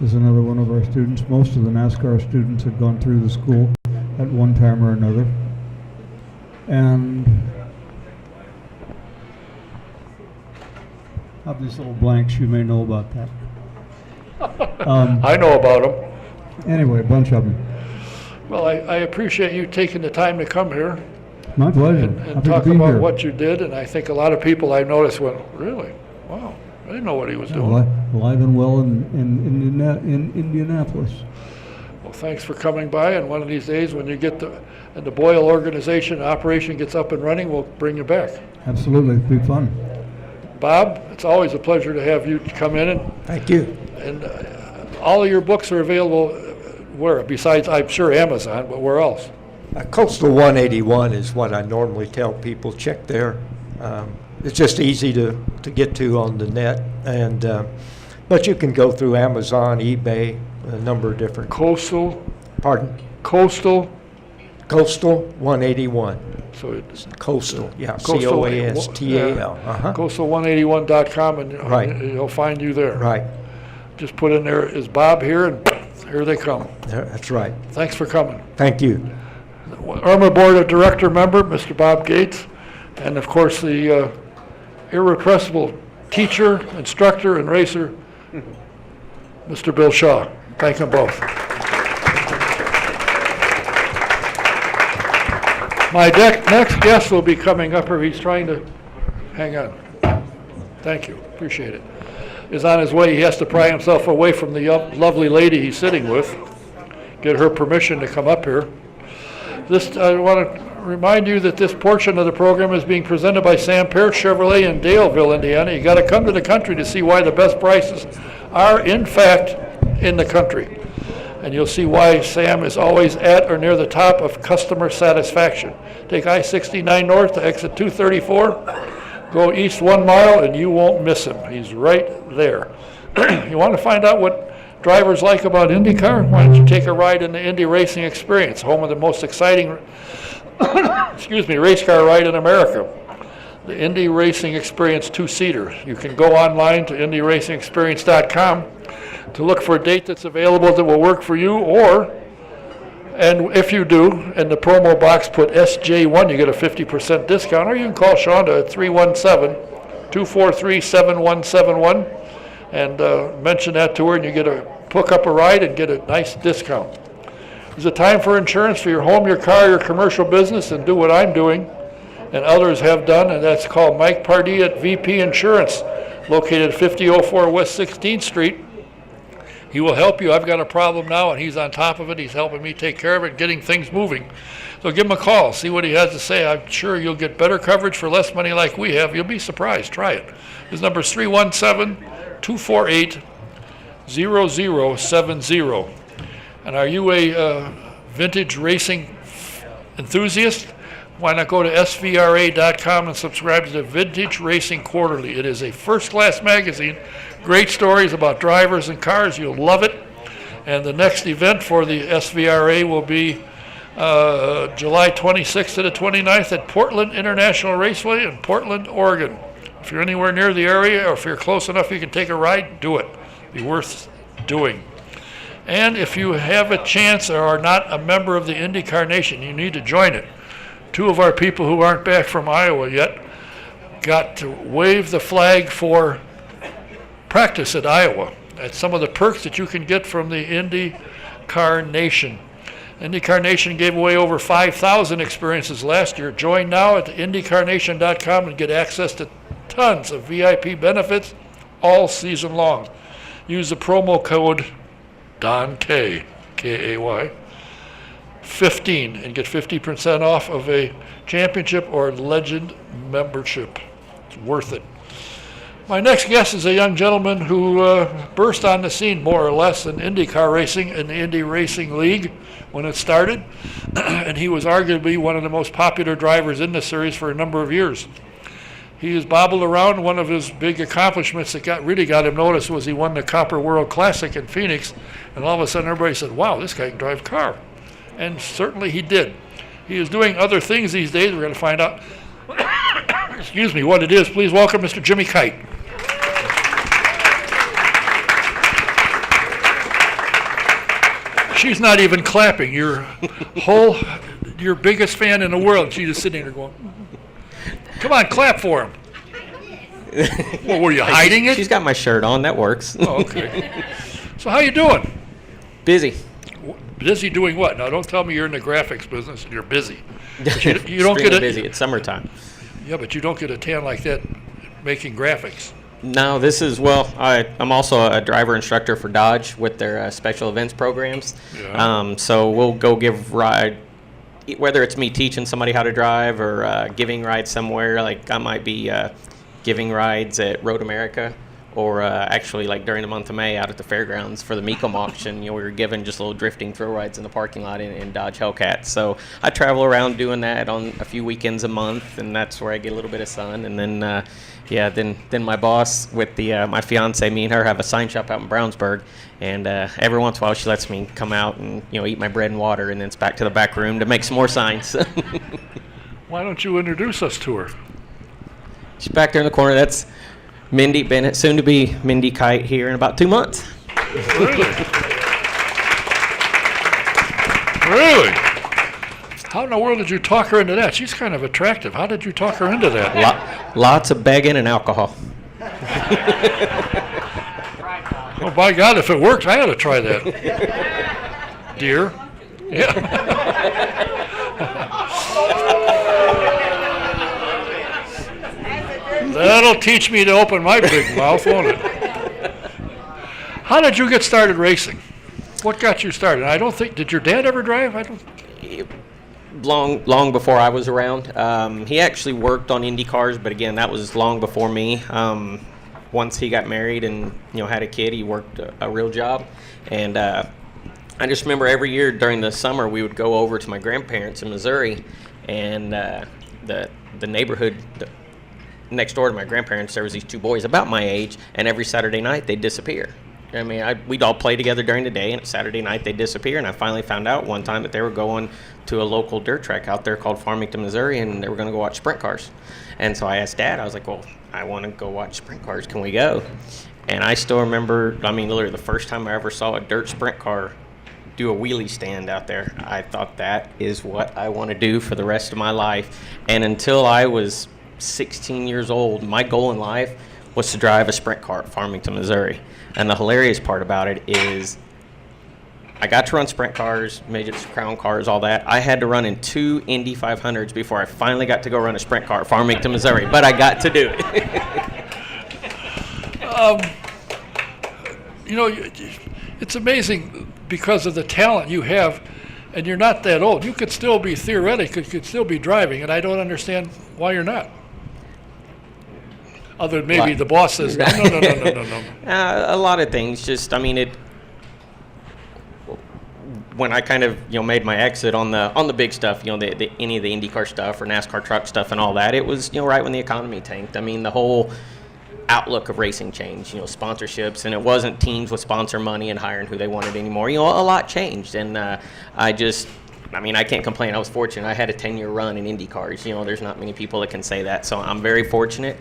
is another one of our students. Most of the NASCAR students have gone through the school at one time or another. And of these little blanks, you may know about that. I know about them. Anyway, a bunch of them. Well, I appreciate you taking the time to come here My pleasure. and Happy talk to be about here. what you did, and I think a lot of people I noticed went, really? Wow, I didn't know what he was doing. Alive and well in Indianapolis. Well, thanks for coming by, and one of these days when you get the Boyle organization operation gets up and running, we'll bring you back. Absolutely, it'd be fun. Bob, it's always a pleasure to have you come in, Thank you. and all of your books are available where? Besides, I'm sure, Amazon, but where else? Coastal 181 is what I normally tell people. Check there. It's just easy to get to on the net, and but you can go through Amazon, eBay, a number of different. Coastal Pardon? Coastal. Coastal 181. So it's Coastal, yeah, Coastal, Coastal. Uh-huh. Coastal181.com, and Right. he'll find you there. Right, Just put in there, is Bob here? And here they come. that's right. Thanks for coming. Thank you. Irma Board of Director member, Mr. Bob Gates, and of course the irrepressible teacher, instructor, and racer, Mr. Bill Shaw. Thank them both. My next guest will be coming up here. He's trying to, hang on. Thank you, appreciate it. Is on his way. He has to pry himself away from the lovely lady he's sitting with. Get her permission to come up here. I want to remind you that this portion of the program is being presented by Sam Pearce Chevrolet in Daleville, Indiana. You got to come to the country to see why the best prices are, in fact, in the country. And you'll see why Sam is always at or near the top of customer satisfaction. Take I-69 north to exit 234, go east 1 mile, and you won't miss him. He's right there. You want to find out what drivers like about IndyCar? Why don't you take a ride in the Indy Racing Experience, home of the most exciting race car ride in America. The Indy Racing Experience 2-seater. You can go online to IndyRacingExperience.com to look for a date that's available that will work for you, and if you do, in the promo box put SJ1, you get a 50% discount, or you can call Shonda at 317-243-7171 and mention that to her, and you get hook up a ride and get a nice discount. There's a time for insurance for your home, your car, your commercial business, and do what I'm doing and others have done, and that's called Mike Pardee at VP Insurance, located at 5004 West 16th Street. He will help you. I've got a problem now, and he's on top of it. He's helping me take care of it, getting things moving. So give him a call. See what he has to say. I'm sure you'll get better coverage for less money like we have. You'll be surprised. Try it. His number is 317-248-0070. And are you a vintage racing enthusiast? Why not go to svra.com and subscribe to the Vintage Racing Quarterly. It is a first-class magazine. Great stories about drivers and cars. You'll love it. And the next event for the SVRA will be July 26th to the 29th at Portland International Raceway in Portland, Oregon. If you're anywhere near the area, or if you're close enough you can take a ride, do it. Be worth doing. And if you have a chance or are not a member of the IndyCar Nation, you need to join it. 2 of our people who aren't back from Iowa yet got to wave the flag for practice at Iowa. That's some of the perks that you can get from the IndyCar Nation. IndyCar Nation gave away over 5,000 experiences last year. Join now at IndyCarNation.com and get access to tons of VIP benefits all season long. Use the promo code DONKAY, K-A-Y, 15, and get 50% off of a championship or legend membership. It's worth it. My next guest is a young gentleman who burst on the scene more or less in IndyCar racing in the Indy Racing League when it started, and he was arguably one of the most popular drivers in the series for a number of years. He has bobbled around. One of his big accomplishments that really got him noticed was he won the Copper World Classic in Phoenix, and all of a sudden everybody said, wow, this guy can drive a car. And certainly he did. He is doing other things these days. We're going to find out excuse me, what it is. Please welcome Mr. Jimmy Kite. She's not even clapping. Your biggest fan in the world. She's just sitting there going, come on, clap for him. Well, were you hiding it? She's got my shirt on. That works. Oh, okay. So how you doing? Busy. Busy doing what? Now, don't tell me you're in the graphics business and you're busy. But you don't get busy. It's summertime. Yeah, but you don't get a tan like that making graphics. No, this is, I'm also a driver instructor for Dodge with their special events programs. Yeah. So we'll go give ride, whether it's me teaching somebody how to drive or giving rides somewhere. Like I might be giving rides at Road America or actually like during the month of May out at the fairgrounds for the Mecum auction, we were given just little drifting thrill rides in the parking lot in Dodge Hellcat. So I travel around doing that on a few weekends a month, and that's where I get a little bit of sun. And then then my boss with my fiance, me and her have a sign shop out in Brownsburg, and every once in a while she lets me come out and eat my bread and water, and then it's back to the back room to make some more signs. Why don't you introduce us to her? She's back there in the corner. That's Mindy Bennett, soon to be Mindy Kite, here in about 2 months. Really? Really? How in the world did you talk her into that? She's kind of attractive. How did you talk her into that? Lots of begging and alcohol. Oh, by God, if it works, I ought to try that. Dear? Yeah. That'll teach me to open my big mouth, won't it? How did you get started racing? What got you started? I don't think, did your dad ever drive? Long before I was around. He actually worked on Indy cars, but again, that was long before me. Once he got married and had a kid, he worked a real job. And I just remember every year during the summer we would go over to my grandparents in Missouri, and the neighborhood next door to my grandparents, there was these two boys about my age, and every Saturday night they'd disappear. I mean, we'd all play together during the day, and Saturday night they'd disappear. And I finally found out one time that they were going to a local dirt track out there called Farmington, Missouri, and they were going to go watch sprint cars. And so I asked Dad, I was like, well, I want to go watch sprint cars. Can we go? And I still remember, literally the first time I ever saw a dirt sprint car do a wheelie stand out there. I thought that is what I want to do for the rest of my life. And until I was 16 years old, my goal in life was to drive a sprint car at Farmington, Missouri. And the hilarious part about it is I got to run sprint cars, midgets, crown cars, all that. I had to run in 2 Indy 500s before I finally got to go run a sprint car at Farmington, Missouri, but I got to do it. It's amazing because of the talent you have, and you're not that old. You could still be theoretically, could still be driving, and I don't understand why you're not. Other than maybe the boss says, no. A lot of things. Just, when I kind of made my exit on the big stuff, any of the IndyCar stuff or NASCAR truck stuff and all that, it was right when the economy tanked. The whole outlook of racing changed. Sponsorships, and it wasn't teams with sponsor money and hiring who they wanted anymore. A lot changed, and I can't complain. I was fortunate. I had a 10-year run in Indy cars. There's not many people that can say that, so I'm very fortunate.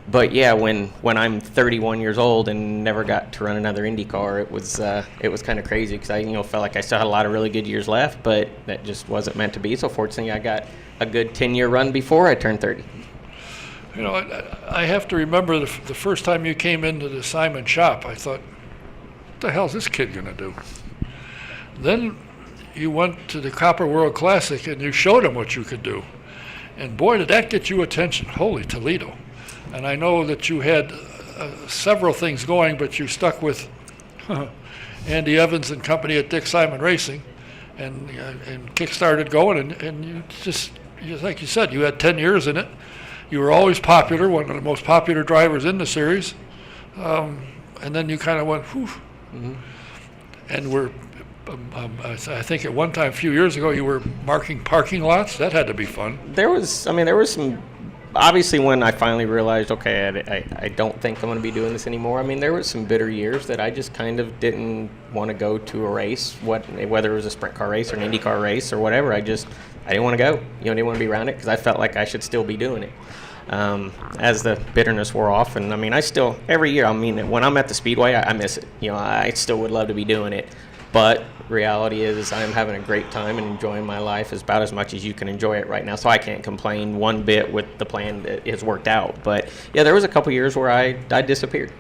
But yeah, when I'm 31 years old and never got to run another Indy car, it was kind of crazy because I felt like I still had a lot of really good years left, but that just wasn't meant to be. So fortunately, I got a good 10-year run before I turned 30. I have to remember the first time you came into the Simon shop, I thought, what the hell's this kid gonna do? Then you went to the Copper World Classic and you showed him what you could do. And boy, did that get you attention. Holy Toledo. And I know that you had several things going, but you stuck with Andy Evans and company at Dick Simon Racing and kick-started going. And you just like you said, you had 10 years in it. You were always popular, one of the most popular drivers in the series. And then you kind of went, whew. Mm-hmm. And I think at one time, a few years ago, you were marking parking lots. That had to be fun. There was some. Obviously, when I finally realized, okay, I don't think I'm going to be doing this anymore. There was some bitter years that I just kind of didn't want to go to a race, whether it was a sprint car race or an Indy car race or whatever. I didn't want to go. I didn't want to be around it because I felt like I should still be doing it. As the bitterness wore off, and I still every year. When I'm at the Speedway, I miss it. I still would love to be doing it, but reality is I'm having a great time and enjoying my life about as much as you can enjoy it right now. So I can't complain one bit with the plan that has worked out. But yeah, there was a couple years where I disappeared.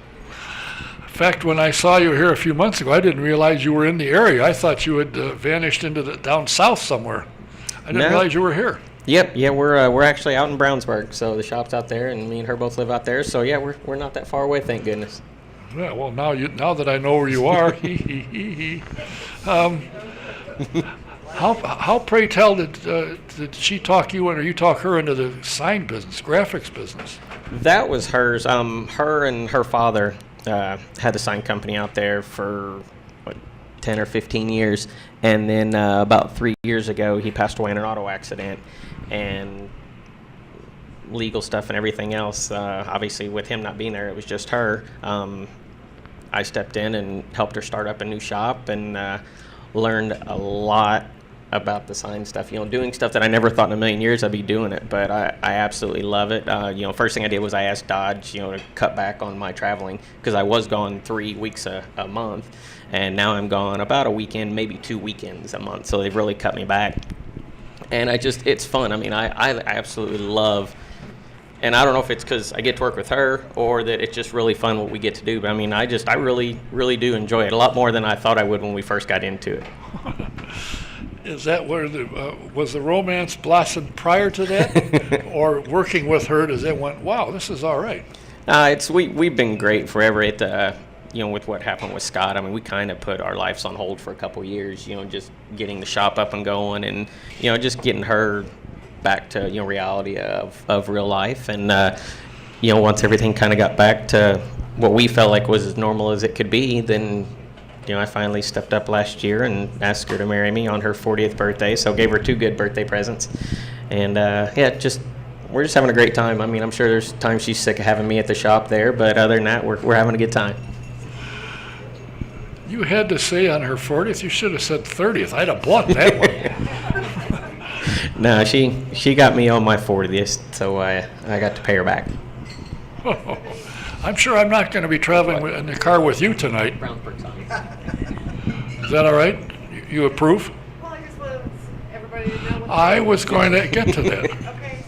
In fact, when I saw you here a few months ago, I didn't realize you were in the area. I thought you had vanished into down south somewhere. I didn't realize you were here. Yep, yeah, we're actually out in Brownsburg, so the shop's out there, and me and her both live out there. So yeah, we're not that far away, thank goodness. Yeah, well, now that I know where you are, how pray tell did she talk you in, or you talk her into the sign business, graphics business? That was hers. Her and her father had the sign company out there for 10 or 15 years, and then about 3 years ago he passed away in an auto accident, and legal stuff and everything else, obviously with him not being there, it was just her. I stepped in and helped her start up a new shop, and learned a lot about the sign stuff, doing stuff that I never thought in a million years I'd be doing it, but I absolutely love it. First thing I did was I asked Dodge, to cut back on my traveling, because I was gone 3 weeks a month, and now I'm gone about a weekend, maybe 2 weekends a month, so they've really cut me back. And it's fun. I mean, I absolutely love, and I don't know if it's because I get to work with her or that it's just really fun what we get to do, but I mean, I really, really do enjoy it a lot more than I thought I would when we first got into it. Is that where was the romance blossomed prior to that? Or working with her, does it went, wow, this is all right? We've been great forever. With what happened with Scott, I mean, we kind of put our lives on hold for a couple years, just getting the shop up and going, and, just getting her back to, reality of real life. And, once everything kind of got back to what we felt like was as normal as it could be, then, I finally stepped up last year and asked her to marry me on her 40th birthday, so gave her 2 good birthday presents. And, we're just having a great time. I mean, I'm sure there's times she's sick of having me at the shop there, but other than that, we're having a good time. You had to say on her 40th, you should have said 30th. I'd have blocked that one. No, she got me on my 40th, so I got to pay her back. I'm sure I'm not going to be traveling in the car with you tonight. Is that all right? You approve? Well, I just want everybody to know. I was going to get to that. Okay,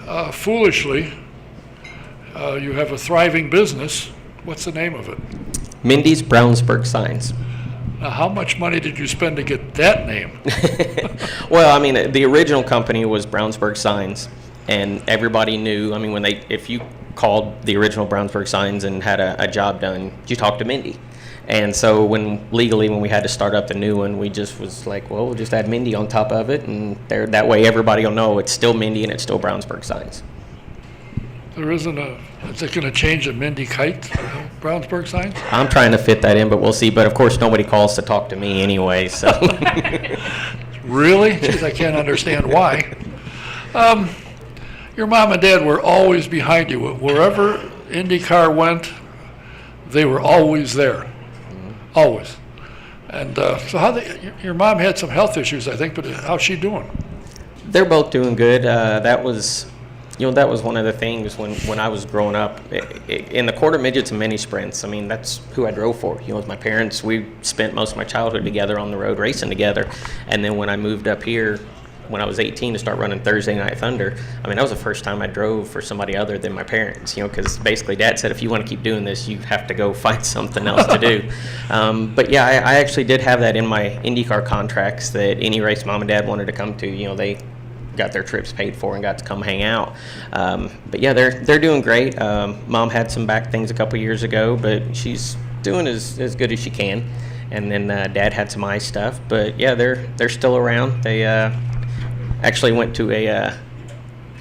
sorry. Foolishly, you have a thriving business. What's the name of it? Mindy's Brownsburg Signs. Now, how much money did you spend to get that name? Well, I mean, the original company was Brownsburg Signs, and everybody knew. I mean, if you called the original Brownsburg Signs and had a job done, you talked to Mindy. And so when we had to start up the new one, we just was like, well, we'll just add Mindy on top of it, and that way everybody will know it's still Mindy and it's still Brownsburg Signs. There isn't is it going to change a Mindy Kite Brownsburg Signs? I'm trying to fit that in, but we'll see. But of course, nobody calls to talk to me anyway, so. Really? Jeez, I can't understand why. Your mom and dad were always behind you. Wherever IndyCar went, they were always there. Always. And so your mom had some health issues, I think, but how's she doing? They're both doing good. That was one of the things when I was growing up in the quarter midgets and mini sprints. I mean, that's who I drove for. With my parents, we spent most of my childhood together on the road racing together. And then when I moved up here, when I was 18 to start running Thursday Night Thunder, I mean, that was the first time I drove for somebody other than my parents, because basically Dad said, if you want to keep doing this, you have to go find something else to do. But yeah, I actually did have that in my IndyCar contracts that any race Mom and Dad wanted to come to, they got their trips paid for and got to come hang out. But yeah, they're doing great. Mom had some back things a couple years ago, but she's doing as good as she can. And then Dad had some eye stuff, but yeah, they're still around. They actually went to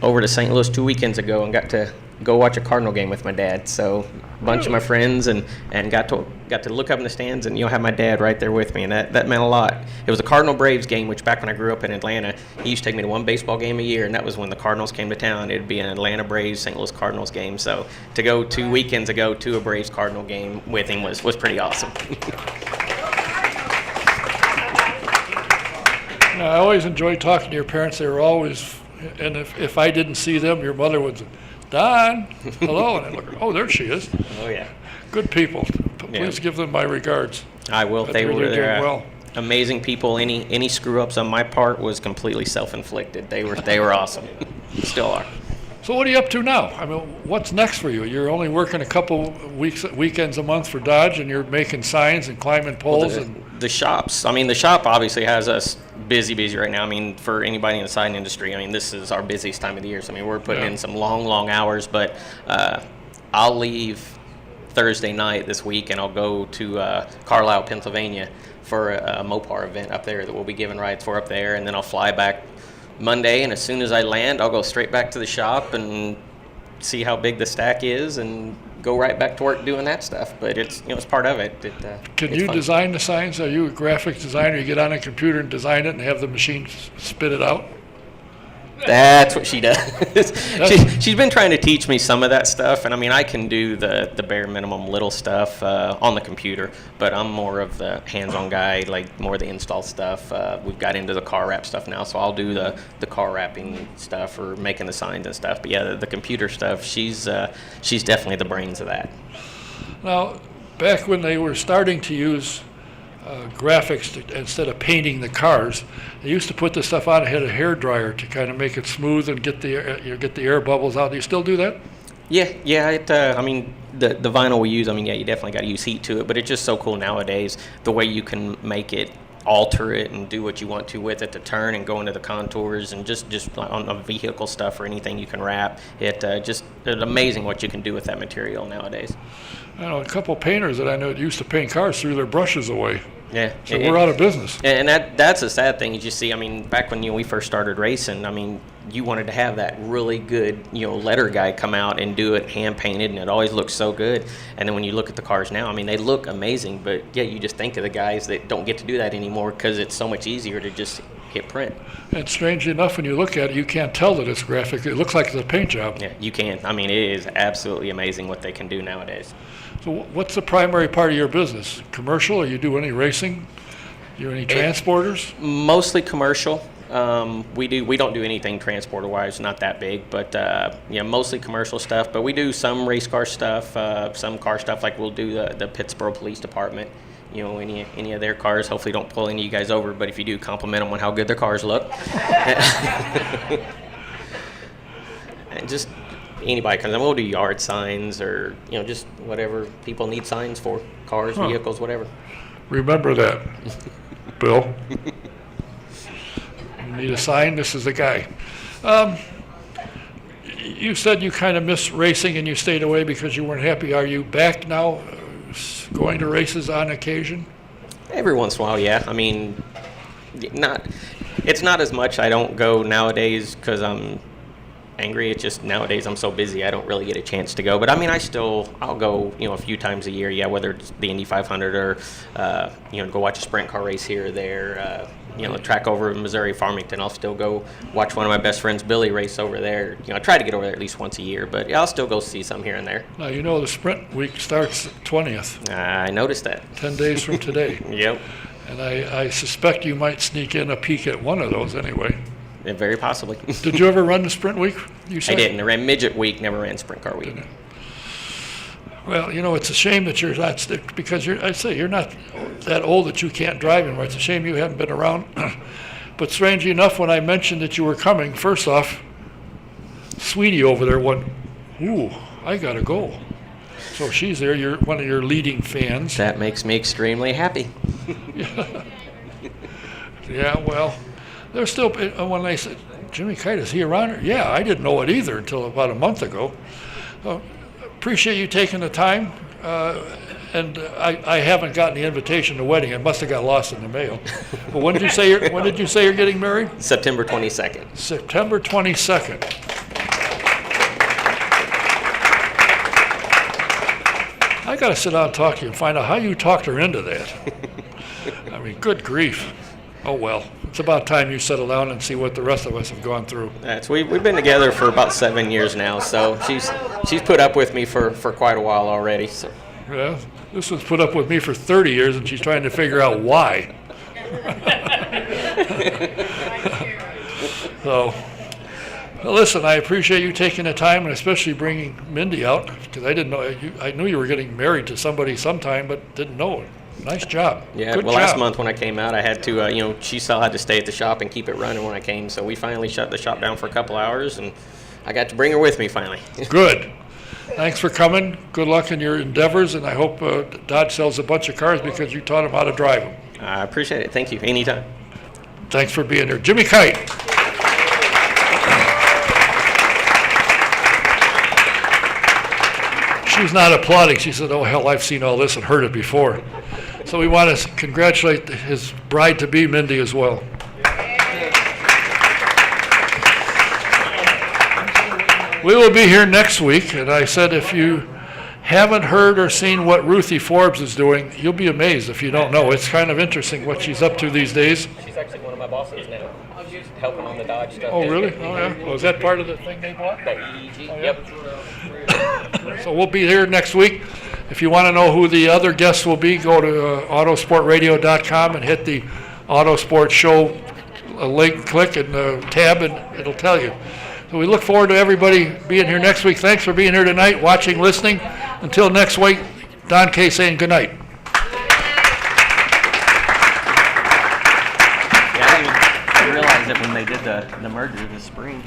over to St. Louis 2 weekends ago and got to go watch a Cardinal game with my dad. So a bunch of my friends and got to look up in the stands and have my dad right there with me, and that meant a lot. It was a Cardinal Braves game, which back when I grew up in Atlanta, he used to take me to one baseball game a year, and that was when the Cardinals came to town. It'd be an Atlanta Braves, St. Louis Cardinals game. So to go 2 weekends ago to a Braves Cardinal game with him was pretty awesome. I always enjoyed talking to your parents. They were always, and if I didn't see them, your mother would say, Don, hello, and I look, oh, there she is. Oh yeah, good people. Please give them my regards. I will. They're doing well. Amazing people. Any screw ups on my part was completely self-inflicted. They were awesome. Still are. So what are you up to now? I mean, what's next for you? You're only working a couple weekends a month for Dodge, and you're making signs and climbing poles. The shops. I mean, the shop obviously has us busy right now. I mean, for anybody in the sign industry, I mean, this is our busiest time of the year. So I mean, we're putting in some long hours. But I'll leave Thursday night this week, and I'll go to Carlisle, Pennsylvania, for a Mopar event up there that we'll be giving rides for up there, and then I'll fly back Monday, and as soon as I land, I'll go straight back to the shop and see how big the stack is and go right back to work doing that stuff. But it's it's part of it. Can it's you fun. design the signs? Are you a graphics designer? You get on a computer and design it and have the machine spit it out? That's what she does. She's been trying to teach me some of that stuff, and I mean, I can do the bare minimum little stuff on the computer, but I'm more of the hands-on guy, like more the install stuff. We've got into the car wrap stuff now, so I'll do the car wrapping stuff or making the signs and stuff. But yeah, the computer stuff, she's definitely the brains of that. Now, back when they were starting to use graphics instead of painting the cars, they used to put the stuff on ahead of a hair dryer to kind of make it smooth and get the air bubbles out. Do you still do that? Yeah. I mean, the vinyl we use, I mean, yeah, you definitely got to use heat to it, but it's just so cool nowadays the way you can make it, alter it, and do what you want to with it to turn and go into the contours, and just on the vehicle stuff or anything you can wrap. It's amazing what you can do with that material nowadays. I know a couple painters that I know that used to paint cars threw their brushes away. Yeah. So we're out of business. And that's a sad thing. Is you see, I mean, back when we first started racing, I mean, you wanted to have that really good letter guy come out and do it hand painted, and it always looks so good. And then when you look at the cars now, I mean, they look amazing, but yeah, you just think of the guys that don't get to do that anymore because it's so much easier to just hit print. And strangely enough, when you look at it, you can't tell that it's graphic. It looks like it's a paint job. Yeah, you can. I mean, it is absolutely amazing what they can do nowadays. So what's the primary part of your business? Commercial, or you do any racing? You any transporters? Mostly commercial. We don't do anything transporter-wise, not that big, but mostly commercial stuff. But we do some race car stuff, some car stuff, like we'll do the Pittsburgh Police Department. Any of their cars. Hopefully don't pull any of you guys over, but if you do, compliment them on how good their cars look. And just anybody comes in, we'll do yard signs or just whatever people need signs for, cars, vehicles, whatever. Remember that, Bill. You need a sign, this is the guy. You said you kind of missed racing and you stayed away because you weren't happy. Are you back now, going to races on occasion? Every once in a while, yeah. I mean, it's not as much. I don't go nowadays because I'm angry. It's just nowadays I'm so busy I don't really get a chance to go. But I mean, I'll go a few times a year. Yeah, whether it's the Indy 500 or go watch a sprint car race here or there. The track over in Missouri, Farmington, I'll still go watch one of my best friends, Billy, race over there. I try to get over there at least once a year, but yeah, I'll still go see some here and there. Now, the sprint week starts the 20th. I noticed that. 10 days from today. Yep. And I suspect you might sneak in a peek at one of those anyway. Yeah, very possibly. Did you ever run the sprint week? You said? I didn't. I ran midget week, never ran sprint car week. Well, it's a shame that you're not, because you're not that old that you can't drive anymore. It's a shame you haven't been around. But strangely enough, when I mentioned that you were coming, first off, Sweetie over there went, ooh, I gotta go. So she's there. You're one of your leading fans. That makes me extremely happy. Yeah, well, they're still, when they said, Jimmy Kite, is he around here? Yeah, I didn't know it either until about a month ago. Appreciate you taking the time, and I haven't gotten the invitation to the wedding. It must have got lost in the mail. But when did you say you're getting married? September 22nd. September 22nd. I got to sit down and talk to you and find out how you talked her into that. I mean, good grief. Oh well, it's about time you settle down and see what the rest of us have gone through. We've been together for about 7 years now, so she's put up with me for quite a while already. So. Yeah, this one's put up with me for 30 years, and she's trying to figure out why. So, well, listen, I appreciate you taking the time, and especially bringing Mindy out, because I didn't know. I knew you were getting married to somebody sometime, but didn't know it. Nice job. Yeah, Good well, job. last month when I came out, I had to, she still had to stay at the shop and keep it running when I came. So we finally shut the shop down for a couple hours, and I got to bring her with me finally. Good. Thanks for coming. Good luck in your endeavors, and I hope Dodge sells a bunch of cars because you taught them how to drive them. I appreciate it. Thank you. Anytime. Thanks for being here. Jimmy Kite. She's not applauding. She said, oh, hell, I've seen all this and heard it before. So we want to congratulate his bride-to-be, Mindy, as well. We will be here next week, and I said if you haven't heard or seen what Ruthie Forbes is doing, you'll be amazed if you don't know. It's kind of interesting what she's up to these days. She's actually one of my bosses now. She's helping on the Dodge stuff. Oh, really? Oh, yeah. Well, is that part of the thing they bought? The EEG. Oh, yeah. Yep. So we'll be here next week. If you want to know who the other guests will be, go to autosportradio.com and hit the Autosport Show link, click and tab, and it'll tell you. So we look forward to everybody being here next week. Thanks for being here tonight, watching, listening. Until next week, Don K. saying good night. Yeah, I didn't even realize it when they did the merger this spring.